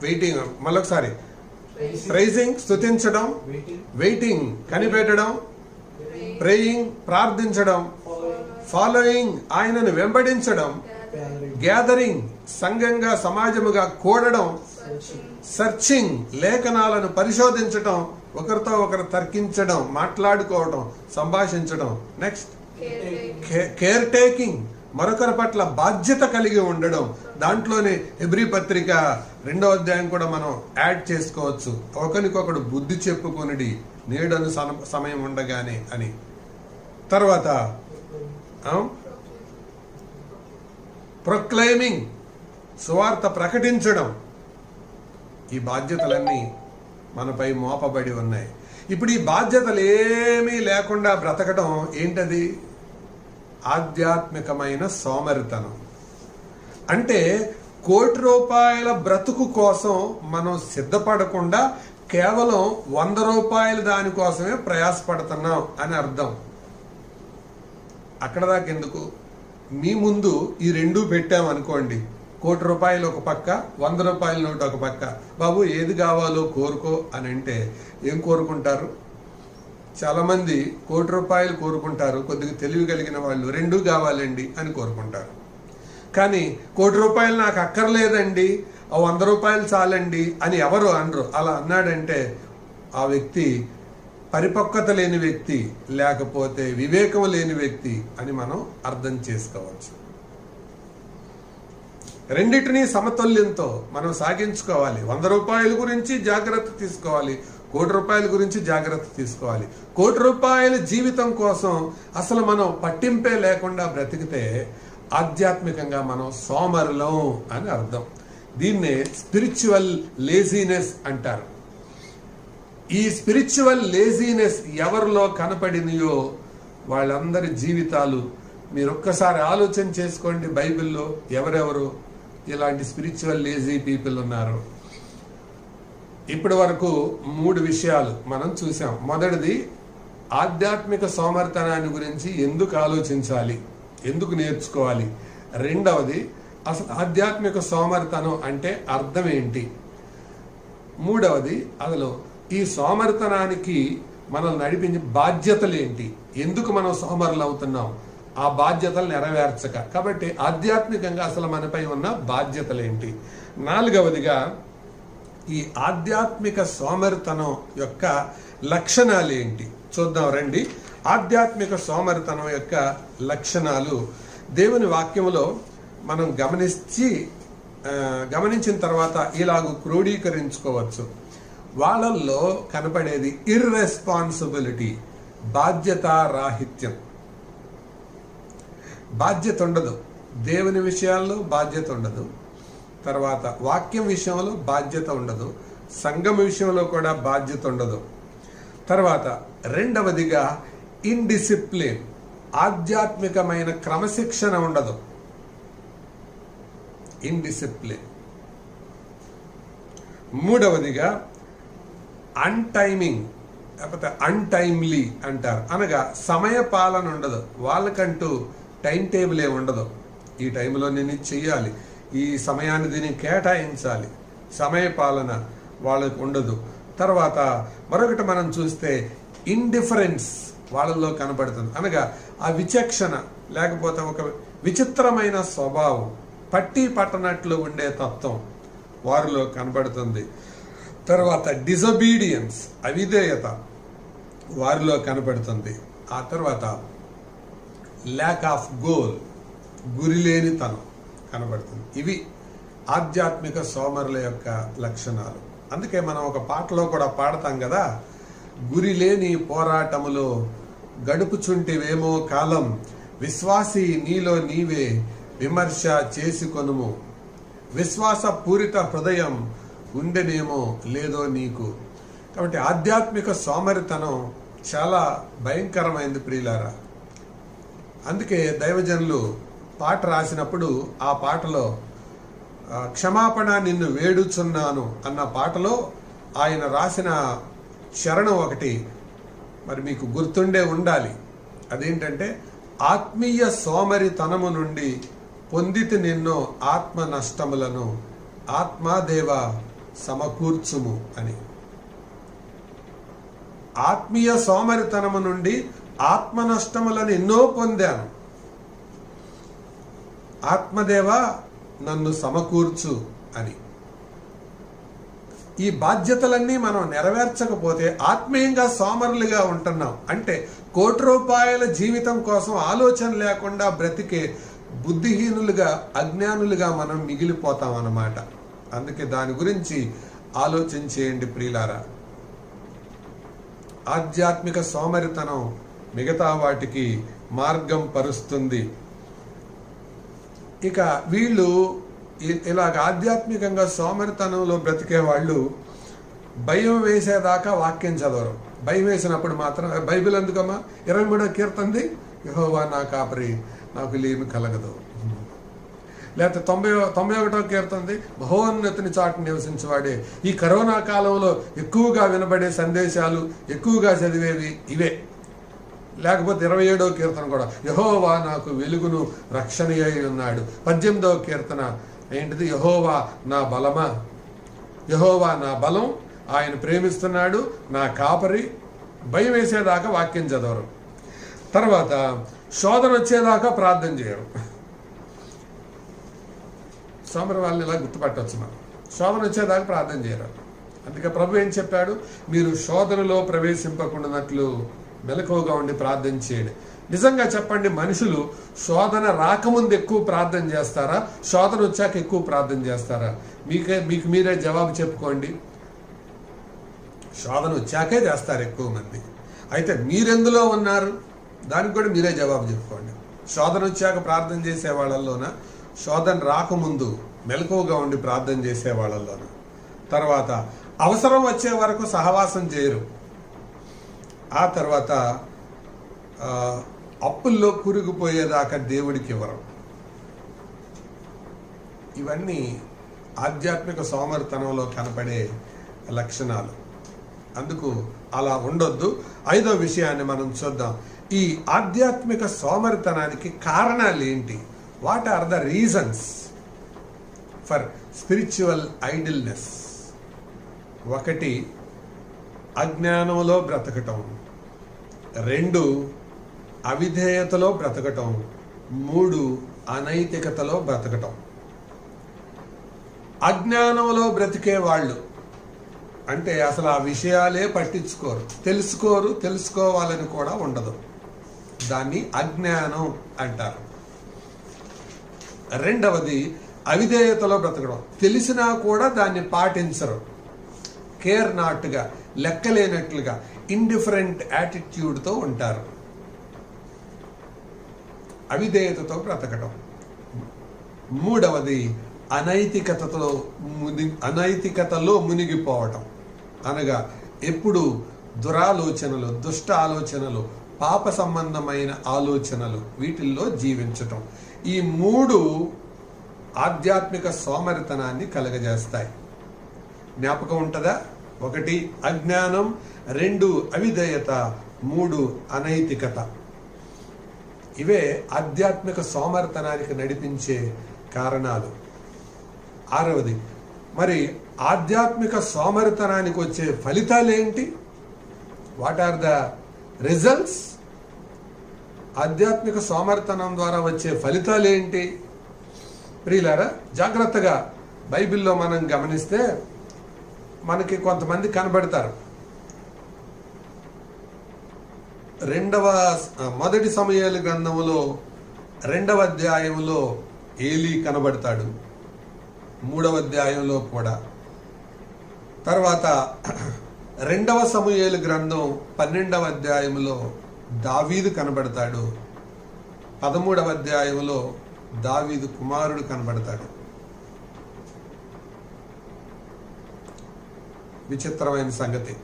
వెయిటింగ్, మళ్ళొకసారి ప్రైజింగ్ స్తుతించడం, వెయిటింగ్ కనిపెట్టడం, ప్రేయింగ్ ప్రార్థించడం, ఫాలోయింగ్ ఆయనను వెంబడించడం, గ్యాదరింగ్ సంఘంగా సమాజముగా కూడడం, సర్చింగ్ లేఖనాలను పరిశోధించడం, ఒకరితో ఒకరు తర్కించడం, మాట్లాడుకోవడం, సంభాషించడం. నెక్స్ట్ కేర్ టేకింగ్, మరొకరి పట్ల బాధ్యత కలిగి ఉండడం. దాంట్లోనే హెబ్రీ పత్రిక 2వ అధ్యాయం కూడా మనం యాడ్ చేసుకోవచ్చు. ఒకరికొకడు బుద్ధి చెప్పుకొనిడి నేడను సమయం ఉండగానే అని. తర్వాత ప్రొక్లైమింగ్, సువార్త ప్రకటించడం. ఈ బాధ్యతలన్నీ మనపై మోపబడి ఉన్నాయి. ఇప్పుడు ఈ బాధ్యతలు ఏమీ లేకుండా బ్రతకడం ఏంటది? ఆధ్యాత్మికమైన సోమరితనం. అంటే ₹1,00,00,000 బ్రతుకు కోసం మనం సిద్ధపడకుండా కేవలం ₹100 దానికోసమే ప్రయాసపడుతున్నాం అని అర్థం. అక్కడ దాకా ఎందుకు? మీ ముందు ఈ రెండు పెట్టామనుకోండి, ₹1,00,00,000 ఒక పక్క, ₹100 నోటు ఒక పక్క. బాబు ఏది కావాలో కోరుకో అని అంటే ఏం కోరుకుంటారు? చాలా మంది ₹1,00,00,000 కోరుకుంటారు. కొద్దిగా తెలివి కలిగిన వాళ్ళు 2 కావాలండి అని కోరుకుంటారు. కానీ ₹1,00,00,000 నాకు అక్కర్లేదండి, ₹100 చాలండి అని ఎవరు అనరు. అలా అన్నాడంటే ఆ వ్యక్తి పరిపక్వత లేని వ్యక్తి, లేకపోతే వివేకం లేని వ్యక్తి అని మనం అర్థం చేసుకోవచ్చు. రెండిటిని సమతుల్యంతో మనం సాగించుకోవాలి. ₹100 గురించి జాగ్రత్త తీసుకోవాలి, ₹1,00,00,000 గురించి జాగ్రత్త తీసుకోవాలి. ₹1,00,00,000 జీవితం కోసం అసలు మనం పట్టింపే లేకుండా బ్రతికితే ఆధ్యాత్మికంగా మనం సోమరులం అని అర్థం. దీన్నే స్పిరిచువల్ లేజీనెస్ అంటారు. ఈ స్పిరిచువల్ లేజీనెస్ ఎవరిలో కనపడినయో వాళ్ళందరి జీవితాలు మీరు ఒక్కసారి ఆలోచన చేసుకోండి. బైబిల్లో ఎవరెవరు ఇలాంటి స్పిరిచువల్ లేజీ పీపుల్ ఉన్నారు? ఇప్పటి వరకు 3 విషయాలు మనం చూసాం. మొదటిది, ఆధ్యాత్మిక సోమరితనాన్ని గురించి ఎందుకు ఆలోచించాలి. ఎందుకు నేర్చుకోవాలి? రెండవది, అసలు ఆధ్యాత్మిక సోమరితనం అంటే అర్థం ఏంటి? మూడవది, అసలు ఈ సోమరితనానికి మనల్ని నడిపించే బాధ్యతలు ఏంటి? ఎందుకు మనం సోమరులు అవుతున్నాం? ఆ బాధ్యతలు నెరవేర్చక. కాబట్టి ఆధ్యాత్మికంగా అసలు మనపై ఉన్న బాధ్యతలు ఏంటి? నాలుగవదిగా, ఈ ఆధ్యాత్మిక సోమరితనం యొక్క లక్షణాలు ఏంటి చూద్దాం రండి. ఆధ్యాత్మిక సోమరితనం యొక్క లక్షణాలు దేవుని వాక్యములో మనం గమనించిన తర్వాత ఇలాగ క్రోడీకరించుకోవచ్చు. వాళ్ళల్లో కనపడేది ఇర్రెస్పాన్సిబిలిటీ, బాధ్యతారాహిత్యం. బాధ్యత ఉండదు, దేవుని విషయాల్లో బాధ్యత ఉండదు, తర్వాత వాక్యం విషయంలో బాధ్యత ఉండదు, సంఘం విషయంలో కూడా బాధ్యత ఉండదు. తర్వాత రెండవదిగా ఇండిసిప్లిన్, ఆధ్యాత్మికమైన క్రమశిక్షణ ఉండదు. ఇండిసిప్లిన్. మూడవదిగా అన్టైమింగ్, లేకపోతే అన్టైమ్లీ అంటారు, అనగా సమయ పాలన ఉండదు. వాళ్ళకంటూ టైం టేబుల్ ఏ ఉండదు. ఈ టైంలో నేను ఇది చెయ్యాలి, ఈ సమయాన్ని దీన్ని కేటాయించాలి, సమయ పాలన వాళ్ళకు ఉండదు. తర్వాత మరొకటి మనం చూస్తే ఇండిఫరెన్స్ వాళ్ళల్లో కనబడుతుంది, అనగా ఆ విచక్షణ లేకపోతే ఒక విచిత్రమైన స్వభావం, పట్టి పట్టనట్లు ఉండే తత్వం వారిలో కనబడుతుంది. తర్వాత డిజొబీడియన్స్, అవిధేయత వారిలో కనబడుతుంది. ఆ తర్వాత ల్యాక్ ఆఫ్ గోల్, గురిలేనితనం కనబడుతుంది. ఇవి ఆధ్యాత్మిక సోమరుల యొక్క లక్షణాలు. అందుకే మనం ఒక పాటలో కూడా పాడతాం కదా, గురిలేని పోరాటములో గడుపుచుంటివేమో కాలం, విశ్వాసి నీలో నీవే విమర్శ చేసుకొనుము, విశ్వాస పూరిత హృదయం ఉండెనేమో లేదో నీకు. కాబట్టి ఆధ్యాత్మిక సోమరితనం చాలా భయంకరమైంది ప్రియులారా. అందుకే దైవజనులు పాట రాసినప్పుడు ఆ పాటలో క్షమాపణ నిన్ను వేడుచున్నాను అన్న పాటలో ఆయన రాసిన శరణం ఒకటి మరి మీకు గుర్తుండే ఉండాలి. అదేంటంటే, ఆత్మీయ సోమరితనము నుండి పొందితి నిన్నో ఆత్మ నష్టములను, ఆత్మాదేవ సమకూర్చుము అని. ఆత్మీయ సోమరితనము నుండి ఆత్మ నష్టములను ఎన్నో పొందాను, ఆత్మదేవ నన్ను సమకూర్చు అని. ఈ బాధ్యతలన్నీ మనం నెరవేర్చకపోతే ఆత్మీయంగా సోమరులుగా ఉంటున్నాం. అంటే ₹1,00,00,000 జీవితం కోసం ఆలోచన లేకుండా బ్రతికే బుద్ధిహీనులుగా, అజ్ఞానులుగా మనం మిగిలిపోతాం అన్నమాట. అందుకే దాని గురించి ఆలోచించేయండి ప్రియులారా. ఆధ్యాత్మిక సోమరితనం మిగతా వాటికి మార్గం పరుస్తుంది. ఇక వీళ్ళు ఇలాగ ఆధ్యాత్మికంగా సోమరితనంలో బ్రతికే వాళ్ళు భయం వేసేదాకా వాక్యం చదవరు. భయం వేసినప్పుడు మాత్రం బైబిల్ ఎందుకమ్మా 23వ కీర్తనది, యెహోవా నా కాపరి నాకు లేమి కలగదు. లేకపోతే 91వ కీర్తనది, మహోన్నతుని చాటు నివసించేవాడే. ఈ కరోనా కాలంలో ఎక్కువగా వినబడే సందేశాలు, ఎక్కువగా చదివేవి ఇవే. లేకపోతే 27వ కీర్తన కూడా, యెహోవా నాకు వెలుగును రక్షణ అయి ఉన్నాడు. 18వ కీర్తన ఏంటిది, యెహోవా నా బలమా, యెహోవా నా బలం, ఆయన ప్రేమిస్తున్నాడు, నా కాపరి. భయం వేసేదాకా వాక్యం చదవరు. తర్వాత శోధన వచ్చేదాకా ప్రార్థన చేయరు. సోమరి వాళ్ళని ఇలా గుర్తుపట్టవచ్చు మనం. శోధన వచ్చేదాకా ప్రార్థన చేయరు. అందుకే ప్రభు ఏం చెప్పాడు, మీరు శోధనలో ప్రవేశింపకుండానట్లు మెలకువగా ఉండి ప్రార్థన చేయండి. నిజంగా చెప్పండి, మనుషులు శోధన రాకముందు ఎక్కువ ప్రార్థన చేస్తారా, శోధన వచ్చాక ఎక్కువ ప్రార్థన చేస్తారా? మీకు మీరే జవాబు చెప్పుకోండి. శోధన వచ్చాకే చేస్తారు ఎక్కువ మంది. అయితే మీరెందులో ఉన్నారు, దానికి కూడా మీరే జవాబు చెప్పుకోండి. శోధన వచ్చాక ప్రార్థన చేసే వాళ్ళల్లోన, శోధన రాకముందు మెలకువగా ఉండి ప్రార్థన చేసే వాళ్ళల్లోన. తర్వాత అవసరం వచ్చే వరకు సహవాసం చేయరు. ఆ తర్వాత అప్పుల్లో కూరుకుపోయేదాకా దేవుడికి ఇవ్వరు. ఇవన్నీ ఆధ్యాత్మిక సోమరితనంలో కనపడే లక్షణాలు. అందుకు అలా ఉండొద్దు. 5వ విషయాన్ని మనం చూద్దాం. ఈ ఆధ్యాత్మిక సోమరితనానికి కారణాలు ఏంటి? What are the reasons for spiritual idleness? ఒకటి, అజ్ఞానంలో బ్రతకటం. 2, అవిధేయతలో బ్రతకటం. 3, అనైతికతలో బ్రతకటం. అజ్ఞానంలో బ్రతికే వాళ్ళు అంటే అసలు ఆ విషయాలే పట్టించుకోరు, తెలుసుకోవాలని కూడా ఉండదు. దాన్ని అజ్ఞానం అంటారు. 2వది, అవిధేయతలో బ్రతకడం. తెలిసినా కూడా దాన్ని పాటించరు, కేర్ నాట్గా, లెక్కలేనట్లుగా, ఇండిఫరెంట్ యాటిట్యూడ్తో ఉంటారు. అవిధేయతతో బ్రతకడం. 3వది, అనైతికతలో మునిగిపోవటం. అనగా ఎప్పుడు దురాలోచనలు, దుష్ట ఆలోచనలు, పాప సంబంధమైన ఆలోచనలు, వీటిల్లో జీవించటం. ఈ 3 ఆధ్యాత్మిక సోమరితనాన్ని కలగజేస్తాయి. జ్ఞాపకం ఉంటుందా? 1 అజ్ఞానం, 2 అవిధేయత, 3 అనైతికత. ఇవే ఆధ్యాత్మిక సోమరితనానికి నడిపించే కారణాలు. 6వది, మరి ఆధ్యాత్మిక సోమరితనానికి వచ్చే ఫలితాలు ఏంటి? What are the results? ఆధ్యాత్మిక సోమరితనం ద్వారా వచ్చే ఫలితాలు ఏంటి? ప్రియులారా, జాగ్రత్తగా బైబిల్లో మనం గమనిస్తే మనకి కొంతమంది కనబడతారు. 1 సమూయేలు గ్రంథములో 2వ అధ్యాయంలో ఏలీ కనబడతాడు. 3వ అధ్యాయంలో కూడా. తర్వాత 2వ సమూయేలు గ్రంథం 12వ అధ్యాయంలో దావీదు కనబడతాడు. 13వ అధ్యాయంలో దావీదు కుమారుడు కనబడతాడు. విచిత్రమైన సంగతి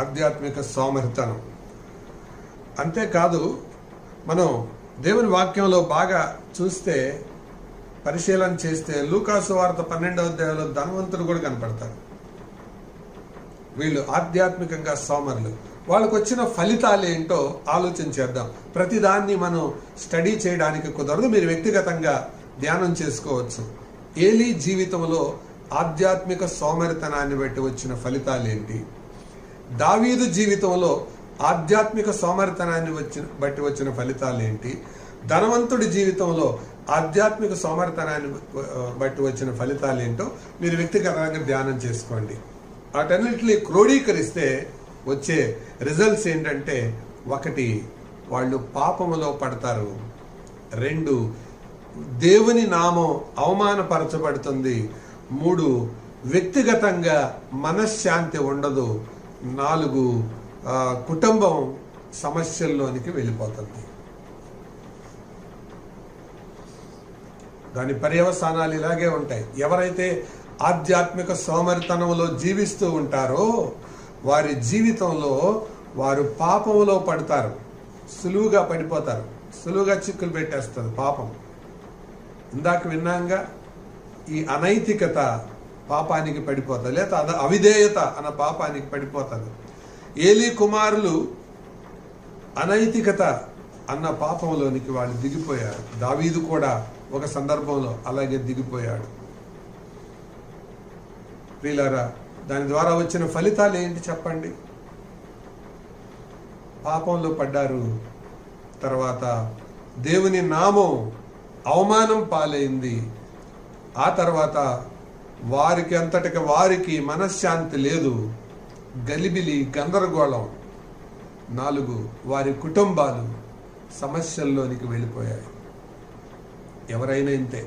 ఆధ్యాత్మిక సోమరితనం. అంతేకాదు, మనం దేవుని వాక్యంలో బాగా చూస్తే, పరిశీలన చేస్తే, లూకాసు వార్త 12వ అధ్యాయంలో ధనవంతులు కూడా కనపడతారు. వీళ్ళు ఆధ్యాత్మికంగా సోమరులు. వాళ్ళకు వచ్చిన ఫలితాలు ఏంటో ఆలోచన చేద్దాం. ప్రతిదాన్ని మనం స్టడీ చేయడానికి కుదరదు, మీరు వ్యక్తిగతంగా ధ్యానం చేసుకోవచ్చు. ఏలీ జీవితంలో ఆధ్యాత్మిక సోమరితనాన్ని బట్టి వచ్చిన ఫలితాలు ఏంటి? దావీదు జీవితంలో ఆధ్యాత్మిక సోమరితనాన్ని బట్టి వచ్చిన ఫలితాలు ఏంటి? ధనవంతుడి జీవితంలో ఆధ్యాత్మిక సోమరితనాన్ని బట్టి వచ్చిన ఫలితాలు ఏంటో మీరు వ్యక్తిగతంగా ధ్యానం చేసుకోండి. వాటన్నిటిని క్రోడీకరిస్తే వచ్చే రిజల్ట్స్ ఏంటంటే, 1 వాళ్ళు పాపములో పడతారు. 2 దేవుని నామం అవమానపరచబడుతుంది. 3 వ్యక్తిగతంగా మనశ్శాంతి ఉండదు. 4 కుటుంబం సమస్యల్లోనికి వెళ్ళిపోతుంది. దాని పర్యవసానాలు ఇలాగే ఉంటాయి. ఎవరైతే ఆధ్యాత్మిక సోమరితనంలో జీవిస్తూ ఉంటారో వారి జీవితంలో వారు పాపంలో పడతారు, సులువుగా పడిపోతారు, సులువుగా చిక్కులు పెట్టేస్తుంది పాపం. ఇందాక విన్నాంగా, ఈ అనైతికత పాపానికి పడిపోతుంది, లేదా అవిధేయత అన్న పాపానికి పడిపోతుంది. ఏలీ కుమారులు అనైతికత అన్న పాపంలోనికి వాళ్ళు దిగిపోయారు. దావీదు కూడా ఒక సందర్భంలో అలాగే దిగిపోయాడు. ప్రియులారా, దాని ద్వారా వచ్చిన ఫలితాలు ఏంటి చెప్పండి? పాపంలో పడ్డారు. తర్వాత దేవుని నామం అవమానం పాలైంది. ఆ తర్వాత వారికి అంతటికి వారికి మనశ్శాంతి లేదు, గలిబిలి, గందరగోళం. 4 వారి కుటుంబాలు సమస్యల్లోనికి వెళ్ళిపోయాయి. ఎవరైనా ఇంతే.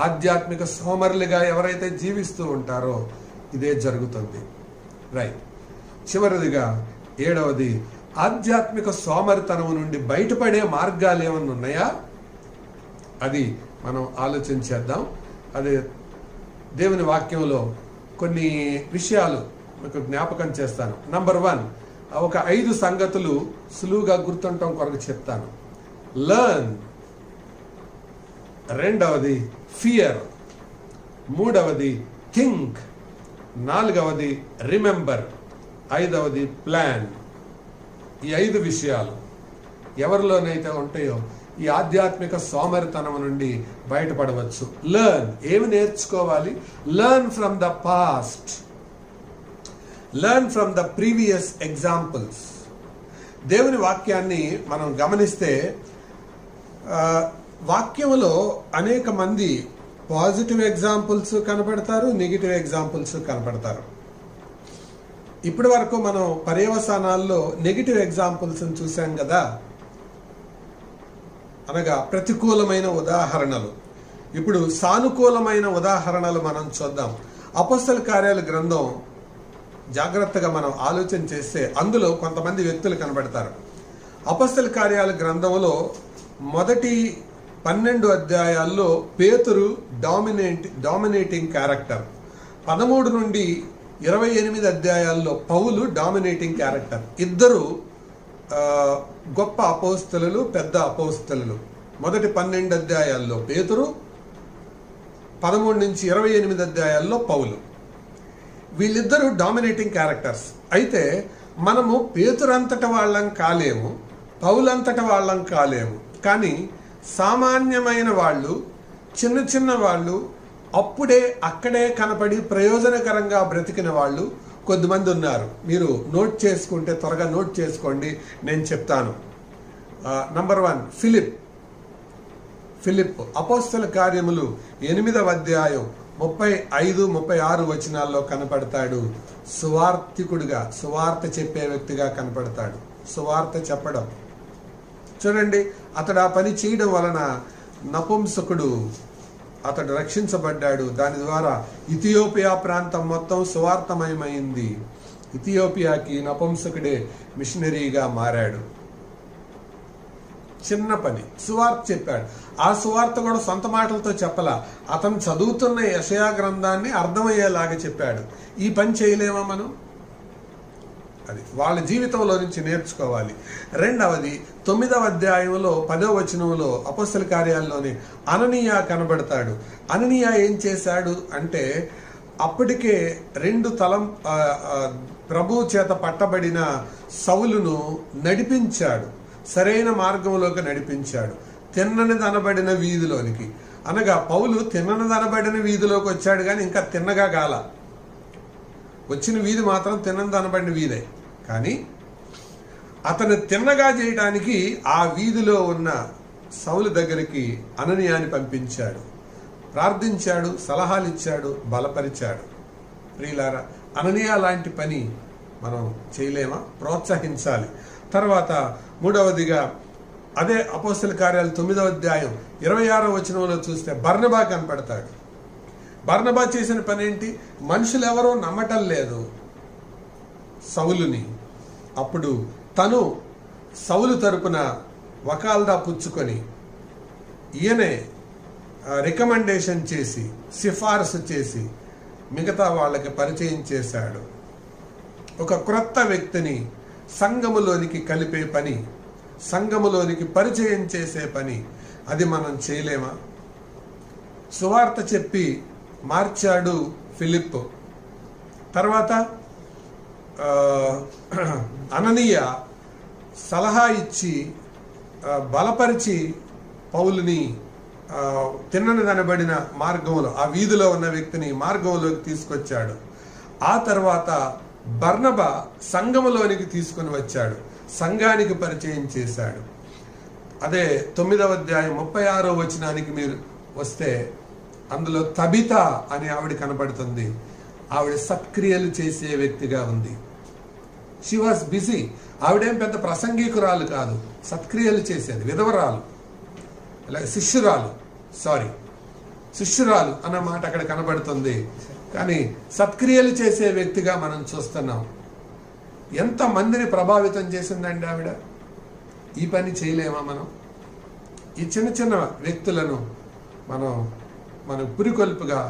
ఆధ్యాత్మిక సోమరులుగా ఎవరైతే జీవిస్తూ ఉంటారో ఇదే జరుగుతుంది. రైట్. చివరిదిగా 7వది, ఆధ్యాత్మిక సోమరితనం నుండి బయటపడే మార్గాలు ఏమన్నా ఉన్నాయా? అది మనం ఆలోచన చేద్దాం. అదే దేవుని వాక్యంలో కొన్ని విషయాలు మీకు జ్ఞాపకం చేస్తాను. నంబర్ 1, ఒక 5 సంగతులు సులువుగా గుర్తుండటం కొరకు చెప్తాను. లర్న్. 2వది ఫియర్. 3వది థింక్. 4వది రిమెంబర్. 5వది ప్లాన్. ఈ 5 విషయాలు ఎవరిలోనైతే ఉంటాయో ఈ ఆధ్యాత్మిక సోమరితనం నుండి బయటపడవచ్చు. లెర్న్, ఏమి నేర్చుకోవాలి? Learn from the past, learn from the previous examples. దేవుని వాక్యాన్ని మనం గమనిస్తే వాక్యంలో అనేక మంది పాజిటివ్ ఎగ్జాంపుల్స్ కనపడతారు, నెగిటివ్ ఎగ్జాంపుల్స్ కనపడతారు. ఇప్పటి వరకు మనం పర్యవసానాల్లో నెగిటివ్ ఎగ్జాంపుల్స్ చూసాం కదా, అనగా ప్రతికూలమైన ఉదాహరణలు. ఇప్పుడు సానుకూలమైన ఉదాహరణలు మనం చూద్దాం. అపొస్తలుల కార్యాల గ్రంథం జాగ్రత్తగా మనం ఆలోచన చేస్తే అందులో కొంతమంది వ్యక్తులు కనబడతారు. అపొస్తలుల కార్యాల గ్రంథంలో మొదటి 12 అధ్యాయాల్లో పేతురు డామినేటింగ్ క్యారెక్టర్, 13 నుండి 28 అధ్యాయాల్లో పౌలు డామినేటింగ్ క్యారెక్టర్. ఇద్దరు గొప్ప అపోస్తలులు, పెద్ద అపోస్తలులు. మొదటి 12 అధ్యాయాల్లో పేతురు, 13 నుంచి 28 అధ్యాయాల్లో పౌలు. వీళ్ళిద్దరూ డామినేటింగ్ క్యారెక్టర్స్. అయితే మనము పేతురంతట వాళ్ళం కాలేము, పౌలంతట వాళ్ళం కాలేము. కానీ సామాన్యమైన వాళ్ళు, చిన్న చిన్న వాళ్ళు, అప్పుడే అక్కడే కనపడి ప్రయోజనకరంగా బ్రతికిన వాళ్ళు కొద్దిమంది ఉన్నారు. మీరు నోట్ చేసుకుంటే త్వరగా నోట్ చేసుకోండి, నేను చెప్తాను. Number 1 Philip. అపోస్తల కార్యములు 8వ అధ్యాయం 35-36 వచనాల్లో కనపడతాడు. సువార్తికుడిగా, సువార్త చెప్పే వ్యక్తిగా కనపడతాడు. సువార్త చెప్పడం చూడండి. అతడు ఆ పని చేయడం వలన నపుంసకుడు, అతడు రక్షించబడ్డాడు. దాని ద్వారా ఇథియోపియా ప్రాంతం మొత్తం సువార్తమయమైంది. ఇథియోపియాకి నపుంసకుడే మిషనరీగా మారాడు. చిన్న పని, సువార్త చెప్పాడు. ఆ సువార్త కూడా సొంత మాటలతో చెప్పలా, అతను చదువుతున్న యెషయా గ్రంథాన్ని అర్థమయ్యేలాగా చెప్పాడు. ఈ పని చేయలేమా మనం? అది వాళ్ళ జీవితంలో నుంచి నేర్చుకోవాలి. రెండవది 9వ అధ్యాయంలో 10వ వచనంలో అపొస్తలుల కార్యాల్లోనే అననీయ కనబడతాడు. అననీయ ఏం చేశాడు అంటే, అప్పటికే 2 ప్రభు చేత పట్టబడిన సౌలును నడిపించాడు, సరైన మార్గంలోకి నడిపించాడు, తిన్ననిదనబడిన వీధిలోనికి. అనగా పౌలు తిన్ననిదనబడిన వీధిలోకి వచ్చాడు, కానీ ఇంకా తిన్నగా గాల. వచ్చిన వీధి మాత్రం తిన్ననిదనబడిన వీధే, కానీ అతను తిన్నగా చేయడానికి ఆ వీధిలో ఉన్న సౌలు దగ్గరికి అననీయాని పంపించాడు. ప్రార్థించాడు, సలహాలు ఇచ్చాడు, బలపరిచాడు. ప్రియులారా, అననీయ లాంటి పని మనం చేయలేమా? ప్రోత్సహించాలి. తర్వాత 3వదిగా అదే అపోస్తలుల కార్యాలు 9వ అధ్యాయం 26వ వచనంలో చూస్తే బర్నబా కనపడతాడు. బర్నబా చేసిన పని ఏంటి? మనుషులు ఎవరో నమ్మటం లేదు సౌలుని. అప్పుడు తను సౌలు తరపున వకాల్దా పుచ్చుకొని ఈయనే రికమెండేషన్ చేసి, సిఫారసు చేసి మిగతా వాళ్ళకి పరిచయం చేశాడు. ఒక క్రొత్త వ్యక్తిని సంఘములోనికి కలిపే పని, సంఘములోనికి పరిచయం చేసే పని, అది మనం చేయలేమా? సువార్త చెప్పి మార్చాడు ఫిలిప్. తర్వాత అననీయ సలహా ఇచ్చి బలపరిచి పౌలుని తిన్ననిదనబడిన మార్గంలో, ఆ వీధిలో ఉన్న వ్యక్తిని మార్గంలోకి తీసుకొచ్చాడు. ఆ తర్వాత బర్నబా సంఘములోనికి తీసుకుని వచ్చాడు, సంఘానికి పరిచయం చేశాడు. అదే 9వ అధ్యాయం 36వ వచనానికి మీరు వస్తే అందులో తబిత అనే ఆవిడ కనబడుతుంది. ఆవిడ సత్క్రియలు చేసే వ్యక్తిగా ఉంది. She was busy. ఆవిడేం పెద్ద ప్రసంగికురాలు కాదు, సత్క్రియలు చేసేది. విధవరాలు, అలాగే శిష్యురాలు అన్న మాట అక్కడ కనబడుతుంది. కానీ సత్క్రియలు చేసే వ్యక్తిగా మనం చూస్తున్నాం. ఎంత మందిని ప్రభావితం చేసిందండి ఆవిడ. ఈ పని చేయలేమా మనం? ఈ చిన్న చిన్న వ్యక్తులను మన పురికొల్పుగా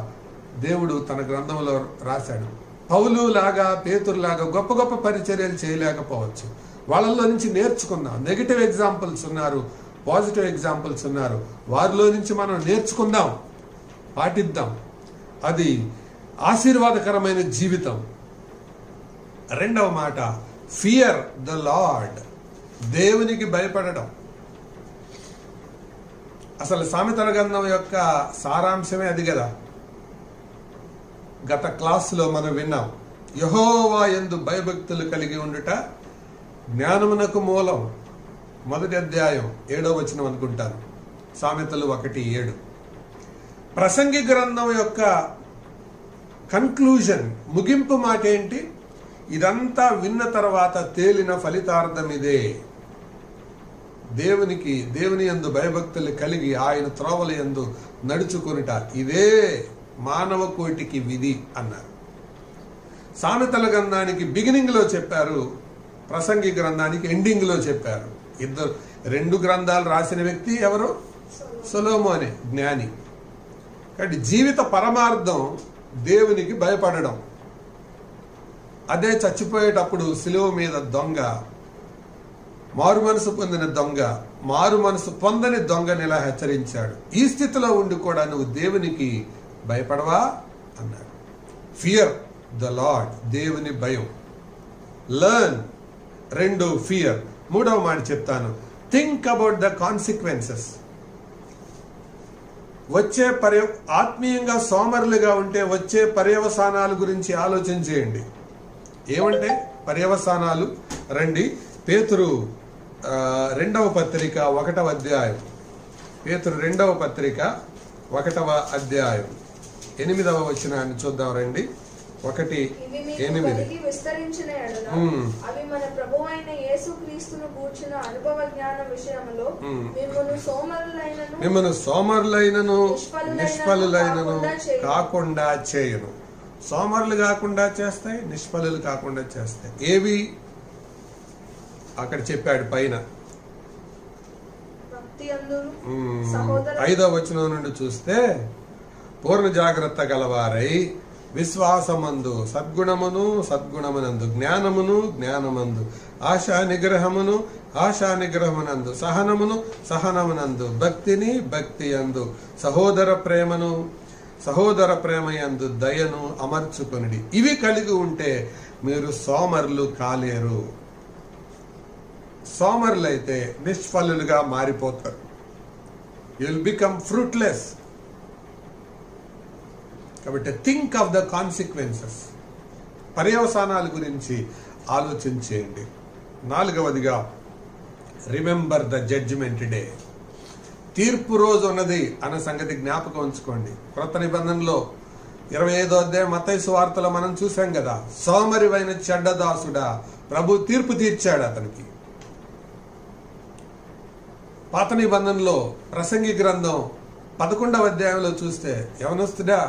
దేవుడు తన గ్రంథంలో రాశాడు. పౌలు లాగా, పేతురులాగా గొప్ప గొప్ప పరిచర్యలు చేయలేకపోవచ్చు. వాళ్ళలో నుంచి నేర్చుకుందాం. నెగిటివ్ ఎగ్జాంపుల్స్ ఉన్నారు, పాజిటివ్ ఎగ్జాంపుల్స్ ఉన్నారు. వారిలో నుంచి మనం నేర్చుకుందాం, పాటిద్దాం. అది ఆశీర్వాదకరమైన జీవితం. రెండవ మాట, ఫియర్ ద లార్డ్. దేవునికి భయపడడం. అసలు సామెతల గ్రంథం యొక్క సారాంశమే అది కదా. గత క్లాసులో మనం విన్నాం, యెహోవా యందు భయభక్తులు కలిగి ఉండుట జ్ఞానమునకు మూలం. మొదటి అధ్యాయం 7వ వచనం అనుకుంటాను, సామెతలు 1:7. ప్రసంగి గ్రంథం యొక్క కన్క్లూజన్, ముగింపు మాట ఏంటి? ఇదంతా విన్న తర్వాత తేలిన ఫలితార్థం ఇదే, దేవుని యందు భయభక్తులు కలిగి ఆయన త్రోవల యందు నడుచుకొనుట ఇదే మానవ కోటికి విధి అన్నారు. సామెతల గ్రంథానికి బిగినింగ్ లో చెప్పారు, ప్రసంగి గ్రంథానికి ఎండింగ్ లో చెప్పారు. రెండు గ్రంథాలు రాసిన వ్యక్తి ఎవరు? సొలొమోనే, జ్ఞాని. కాబట్టి జీవిత పరమార్థం దేవునికి భయపడడం. అదే చచ్చిపోయేటప్పుడు శిలువ మీద దొంగ, మారు మనసు పొందిన దొంగ, మారు మనసు పొందని దొంగని ఇలా హెచ్చరించాడు. ఈ స్థితిలో ఉండి కూడా నువ్వు దేవునికి భయపడవా అన్నాడు. ఫియర్ ద లార్డ్, దేవుని భయం. Learn, 2 fear. 3వ మాట చెప్తాను, థింక్ అబౌట్ ద కాన్సిక్వెన్సెస్. వచ్చే ఆత్మీయంగా సోమరులుగా ఉంటే వచ్చే పర్యవసానాల గురించి ఆలోచన చేయండి. ఏమంటే పర్యవసానాలు? రండి, పేతురు 2వ పత్రిక 1వ అధ్యాయం. పేతురు 2వ పత్రిక 1వ అధ్యాయం 8వ వచనాన్ని చూద్దాం. రండి, 1:8. విస్తరించిన ఎడల అవి మన ప్రభువైన యేసుక్రీస్తును గూర్చిన అనుభవ జ్ఞాన విషయములో మిమ్మను సోమరులైనను నిష్ఫలులైనను కాకుండా చేయను. సోమరులు కాకుండా చేస్తాయి, నిష్ఫలులు కాకుండా చేస్తాయి. ఏవి అక్కడ చెప్పాడు పైన. 5వ వచనం నుండి చూస్తే, పూర్ణ జాగ్రత్త గలవారై విశ్వాసమందు సద్గుణమును, సద్గుణమునందు జ్ఞానమును, జ్ఞానమందు ఆశా నిగ్రహమును, ఆశా నిగ్రహమునందు సహనమును, సహనమునందు భక్తిని, భక్తి యందు సహోదర ప్రేమను, సహోదర ప్రేమయందు దయను అమర్చుకొనిడి. ఇవి కలిగి ఉంటే మీరు సోమరులు కాలేరు. సోమరులైతే నిష్ఫలులుగా మారిపోతారు. You will become fruitless. కాబట్టి థింక్ ఆఫ్ ద కాన్సిక్వెన్సెస్, పర్యవసానాల గురించి ఆలోచన చేయండి. 4వదిగా, రిమెంబర్ ద జడ్జిమెంట్ డే. తీర్పు రోజు ఉన్నది అన్న సంగతి జ్ఞాపకం ఉంచుకోండి. క్రొత్త నిబంధనలో 25వ అధ్యాయం మత్తయి సువార్తలో మనం చూసాం కదా, సోమరివైన చెడ్డదాసుడా, ప్రభు తీర్పు తీర్చాడు అతనికి. పాత నిబంధనలో ప్రసంగి గ్రంథం 11వ అధ్యాయంలో చూస్తే, యవనస్తుడా,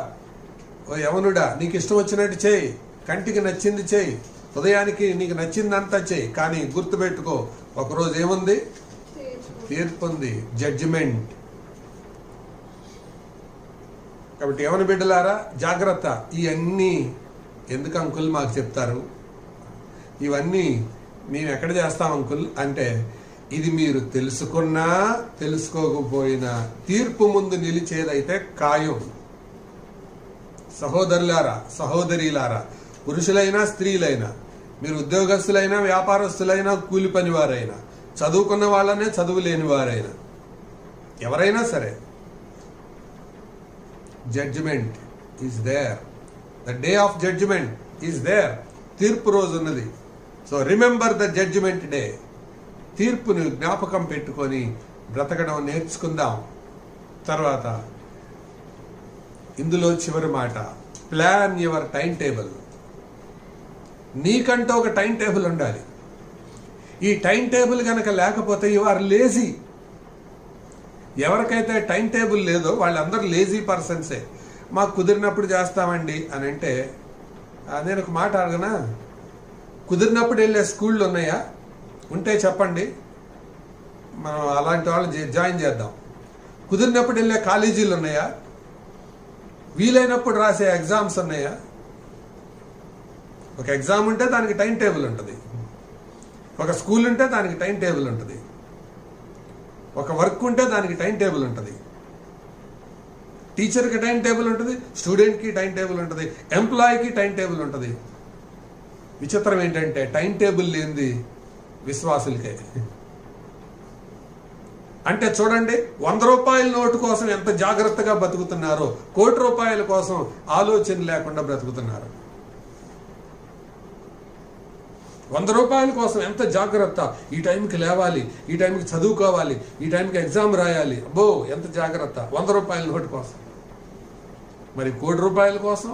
ఓ యవనుడా, నీకు ఇష్టం వచ్చినట్టు చేయి, కంటికి నచ్చింది చేయి, హృదయానికి నీకు నచ్చిందంతా చేయి, కానీ గుర్తుపెట్టుకో, ఒకరోజు ఏముంది? తీర్పు ఉంది, జడ్జిమెంట్. కాబట్టి యవన బిడ్డలారా జాగ్రత్త. ఇవన్నీ ఎందుకు అంకుల్ మాకు చెప్తారు? ఇవన్నీ మేము ఎక్కడ చేస్తాం అంకుల్ అంటే, ఇది మీరు తెలుసుకున్నా తెలుసుకోకపోయినా తీర్పు ముందు నిలిచేదైతే ఖాయం. సహోదరులారా, సహోదరీలారా, పురుషులైనా స్త్రీలైనా, మీరు ఉద్యోగస్తులైనా, వ్యాపారస్తులైనా, కూలి పని వారైనా, చదువుకున్న వాళ్ళనే, చదువు లేని వారైనా, ఎవరైనా సరే, judgement is there. The day of judgement is there. తీర్పు రోజు ఉన్నది. So remember the judgement day. తీర్పును జ్ఞాపకం పెట్టుకొని బ్రతకడం నేర్చుకుందాం. తర్వాత ఇందులో చివరి మాట, ప్లాన్ యువర్ టైం టేబుల్. నీకంటూ ఒక టైం టేబుల్ ఉండాలి. ఈ టైం టేబుల్ కనుక లేకపోతే యు ఆర్ లేజీ. ఎవరికైతే టైం టేబుల్ లేదో వాళ్ళందరూ లేజీ పర్సన్సే. మాకు కుదిరినప్పుడు చేస్తామండి అని అంటే, నేను ఒక మాట అడగనా? కుదిరినప్పుడు వెళ్ళే స్కూళ్ళు ఉన్నాయా? ఉంటే చెప్పండి, మనం అలాంటి వాళ్ళు జాయిన్ చేద్దాం. కుదిరినప్పుడు వెళ్ళే కాలేజీలు ఉన్నాయా? వీలైనప్పుడు రాసే ఎగ్జామ్స్ ఉన్నాయా? ఒక ఎగ్జామ్ ఉంటే దానికి టైం టేబుల్ ఉంటుంది, ఒక స్కూల్ ఉంటే దానికి టైం టేబుల్ ఉంటుంది, ఒక వర్క్ ఉంటే దానికి టైం టేబుల్ ఉంటుంది. టీచర్కి టైం టేబుల్ ఉంటుంది, స్టూడెంట్కి టైం టేబుల్ ఉంటుంది, ఎంప్లాయీకి టైం టేబుల్ ఉంటుంది. విచిత్రం ఏంటంటే టైం టేబుల్ లేనిది విశ్వాసులకే. అంటే చూడండి, 100 రూపాయల నోటు కోసం ఎంత జాగ్రత్తగా బతుకుతున్నారో, 1 కోటి రూపాయల కోసం ఆలోచన లేకుండా బ్రతుకుతున్నారు. 100 రూపాయల కోసం ఎంత జాగ్రత్త, ఈ టైంకి లేవాలి, ఈ టైంకి చదువుకోవాలి, ఈ టైంకి ఎగ్జామ్ రాయాలి, అబ్బో ఎంత జాగ్రత్త 100 రూపాయల నోటు కోసం. మరి 1 కోటి రూపాయల కోసం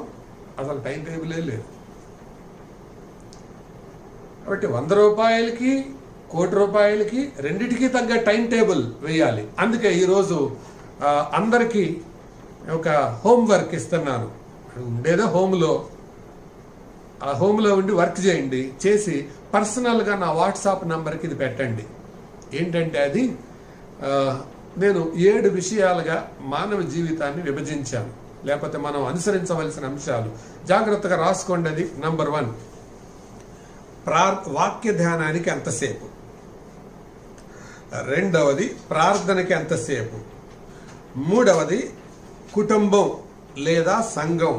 అసలు టైం టేబులే లేదు. కాబట్టి 100 రూపాయలకి 1 కోటి రూపాయలకి రెండిటికి తగ్గ టైం టేబుల్ వేయాలి. అందుకే ఈరోజు అందరికీ ఒక హోంవర్క్ ఇస్తున్నాను. ఉండేదో హోమ్లో, ఆ హోమ్లో ఉండి వర్క్ చేయండి. చేసి పర్సనల్గా నా వాట్సాప్ నంబర్కి ఇది పెట్టండి. ఏంటంటే అది నేను 7 విషయాలుగా మానవ జీవితాన్ని విభజించాను, లేకపోతే మనం అనుసరించవలసిన అంశాలు. జాగ్రత్తగా రాసుకోండి. అది నంబర్ 1, వాక్య ధ్యానానికి ఎంతసేపు. 2వది ప్రార్థనకి ఎంతసేపు. 3వది కుటుంబం లేదా సంఘం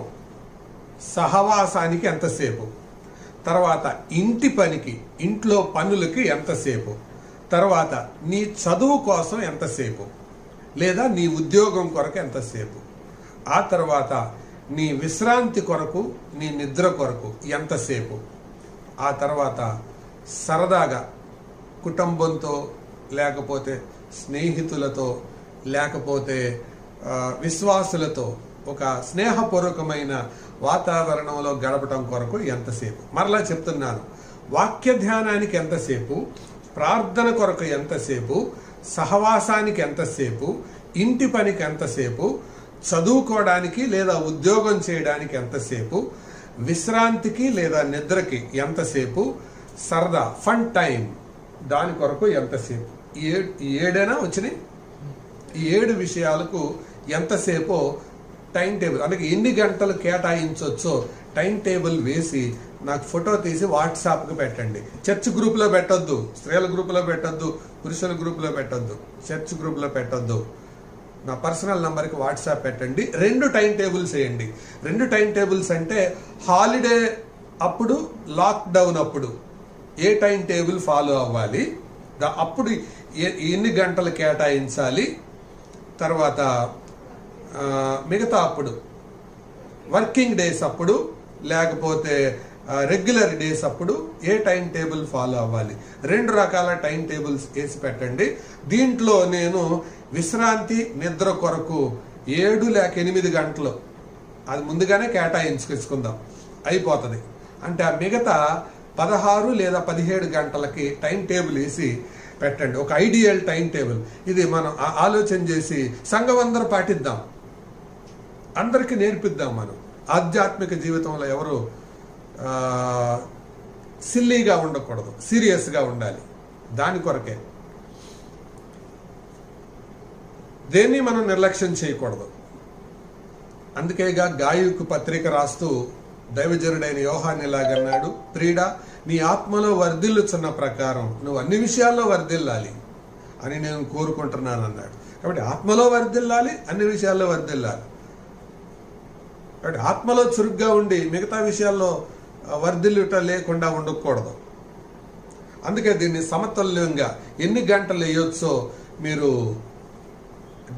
సహవాసానికి ఎంతసేపు. తర్వాత ఇంటి పనికి, ఇంట్లో పనులకి ఎంతసేపు. తర్వాత నీ చదువు కోసం ఎంతసేపు, లేదా నీ ఉద్యోగం కొరకు ఎంతసేపు. ఆ తర్వాత నీ విశ్రాంతి కొరకు, నీ నిద్ర కొరకు ఎంతసేపు. ఆ తర్వాత సరదాగా కుటుంబంతో, లేకపోతే స్నేహితులతో, లేకపోతే విశ్వాసులతో ఒక స్నేహపూర్వకమైన వాతావరణంలో గడపటం కొరకు ఎంతసేపు. మరలా చెప్తున్నాను, వాక్య ధ్యానానికి ఎంతసేపు, ప్రార్థన కొరకు ఎంతసేపు, సహవాసానికి ఎంతసేపు, ఇంటి పనికి ఎంతసేపు, చదువుకోవడానికి లేదా ఉద్యోగం చేయడానికి ఎంతసేపు, విశ్రాంతికి లేదా నిద్రకి ఎంతసేపు, సరదా ఫన్ టైం దాని కొరకు ఎంతసేపు. ఈ 7 వచ్చినాయి. ఈ 7 విషయాలకు ఎంతసేపో టైం టేబుల్, అంటే ఎన్ని గంటలు కేటాయించవచ్చో టైం టేబుల్ వేసి నాకు ఫోటో తీసి వాట్సాప్కి పెట్టండి. చర్చ్ గ్రూప్లో పెట్టొద్దు, స్త్రీల గ్రూపులో పెట్టొద్దు, పురుషుల గ్రూపులో పెట్టొద్దు, చర్చ్ గ్రూప్లో పెట్టొద్దు. నా పర్సనల్ నంబర్కి వాట్సాప్ పెట్టండి. 2 టైం టేబుల్స్ వేయండి. 2 టైం టేబుల్స్ అంటే హాలిడే అప్పుడు, లాక్డౌన్ అప్పుడు ఏ టైం టేబుల్ ఫాలో అవ్వాలి, అప్పుడు ఎన్ని గంటలు కేటాయించాలి, తర్వాత మిగతా అప్పుడు వర్కింగ్ డేస్ అప్పుడు, లేకపోతే రెగ్యులర్ డేస్ అప్పుడు ఏ టైం టేబుల్ ఫాలో అవ్వాలి. 2 రకాల టైం టేబుల్స్ వేసి పెట్టండి. దీంట్లో నేను విశ్రాంతి, నిద్ర కొరకు 7 లేక 8 గంటలు అది ముందుగానే కేటాయించుకుందాం, అయిపోతుంది. అంటే ఆ మిగతా 16 లేదా 17 గంటలకి టైం టేబుల్ వేసి పెట్టండి. ఒక ఐడియల్ టైం టేబుల్. ఇది మనం ఆలోచన చేసి సంఘం అందరూ పాటిద్దాం, అందరికీ నేర్పిద్దాం. మనం ఆధ్యాత్మిక జీవితంలో ఎవరు సిల్లీగా ఉండకూడదు, సీరియస్గా ఉండాలి. దాని కొరకే దేన్ని మనం నిర్లక్ష్యం చేయకూడదు. అందుకేగా గాయుకు పత్రిక రాస్తూ దైవజనుడైన యోహాను ఇలాగన్నాడు, ప్రియుడా, నీ ఆత్మలో వర్ధిల్లుచున్న ప్రకారం నువ్వు అన్ని విషయాల్లో వర్ధిల్లాలి అని నేను కోరుకుంటున్నాను అన్నాడు. కాబట్టి ఆత్మలో వర్ధిల్లాలి, అన్ని విషయాల్లో వర్ధిల్లాలి. కాబట్టి ఆత్మలో చురుగ్గా ఉండి మిగతా విషయాల్లో వర్ధిల్లుట లేకుండా ఉండకూడదు. అందుకే దీన్ని సమతుల్యంగా ఎన్ని గంటలు వేయొచ్చో మీరు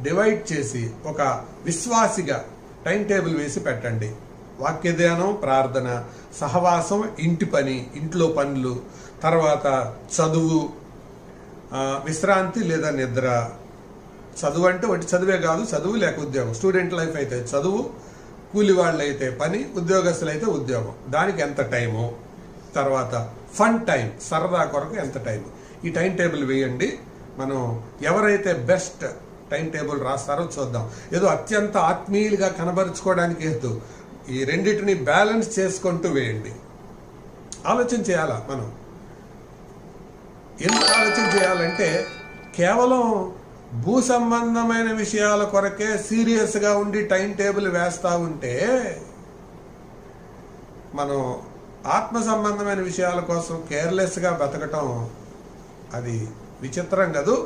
డివైడ్ చేసి ఒక విశ్వాసిగా టైం టేబుల్ వేసి పెట్టండి. వాక్య ధ్యానం, ప్రార్థన, సహవాసం, ఇంటి పని, ఇంట్లో పనులు, తర్వాత చదువు, విశ్రాంతి లేదా నిద్ర. చదువు అంటే ఒకటి చదువే కాదు, చదువు లేక ఉద్యోగం. స్టూడెంట్ లైఫ్ అయితే చదువు, కూలి వాళ్ళు అయితే పని, ఉద్యోగస్తులు అయితే ఉద్యోగం. దానికి ఎంత టైము, తర్వాత ఫన్ టైం, సరదా కొరకు ఎంత టైము. ఈ టైం టేబుల్ వేయండి. మనం ఎవరైతే బెస్ట్ టైం టేబుల్ రాస్తారో చూద్దాం. ఏదో అత్యంత ఆత్మీయులుగా కనబరుచుకోవడానికి లేదు, ఈ రెండింటిని బ్యాలెన్స్ చేసుకుంటూ వేయండి. ఆలోచన చేయాలా మనం. ఎందుకు ఆలోచన చేయాలంటే కేవలం భూ సంబంధమైన విషయాల కొరకే సీరియస్గా ఉండి టైం టేబుల్ వేస్తూ ఉంటే మనం ఆత్మ సంబంధమైన విషయాల కోసం కేర్లెస్గా బతకటం అది విచిత్రం కదూ.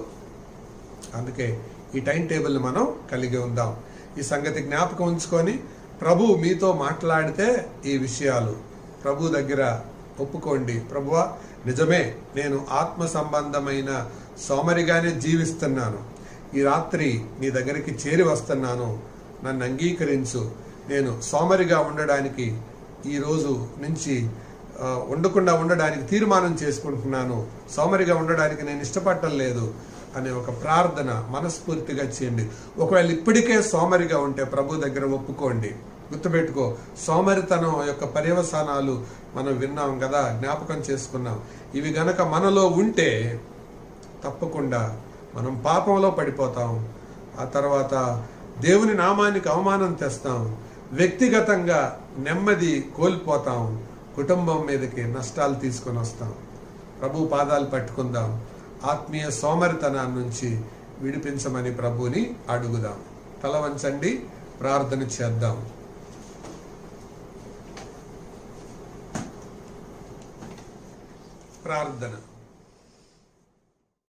అందుకే ఈ టైం టేబుల్ మనం కలిగి ఉందాం. ఈ సంగతి జ్ఞాపకం ఉంచుకొని ప్రభు మీతో మాట్లాడితే ఈ విషయాలు ప్రభు దగ్గర ఒప్పుకోండి. ప్రభువా, నిజమే, నేను ఆత్మ సంబంధమైన సోమరిగానే జీవిస్తున్నాను. ఈ రాత్రి నీ దగ్గరికి చేరి వస్తున్నాను, నన్ను అంగీకరించు. నేను సోమరిగా ఉండడానికి ఈ రోజు నుంచి ఉండకుండా ఉండడానికి తీర్మానం చేసుకుంటున్నాను, సోమరిగా ఉండడానికి నేను ఇష్టపడటం లేదు అనే ఒక ప్రార్థన మనస్ఫూర్తిగా చేయండి. ఒకవేళ ఇప్పటికే సోమరిగా ఉంటే ప్రభు దగ్గర ఒప్పుకోండి. గుర్తుపెట్టుకో, సోమరితనం యొక్క పర్యవసానాలు మనం విన్నాం కదా, జ్ఞాపకం చేసుకున్నాం. ఇవి గనక మనలో ఉంటే తప్పకుండా మనం పాపంలో పడిపోతాం. ఆ తర్వాత దేవుని నామానికి అవమానం తెస్తాం, వ్యక్తిగతంగా నెమ్మది కోల్పోతాం, కుటుంబం మీదకి నష్టాలు తీసుకొని వస్తాం. ప్రభు పాదాలు పట్టుకుందాం, ఆత్మీయ సోమరితనాన్ని నుంచి విడిపించమని ప్రభుని అడుగుదాం. తల వంచండి, ప్రార్థన చేద్దాం. ప్రార్థన.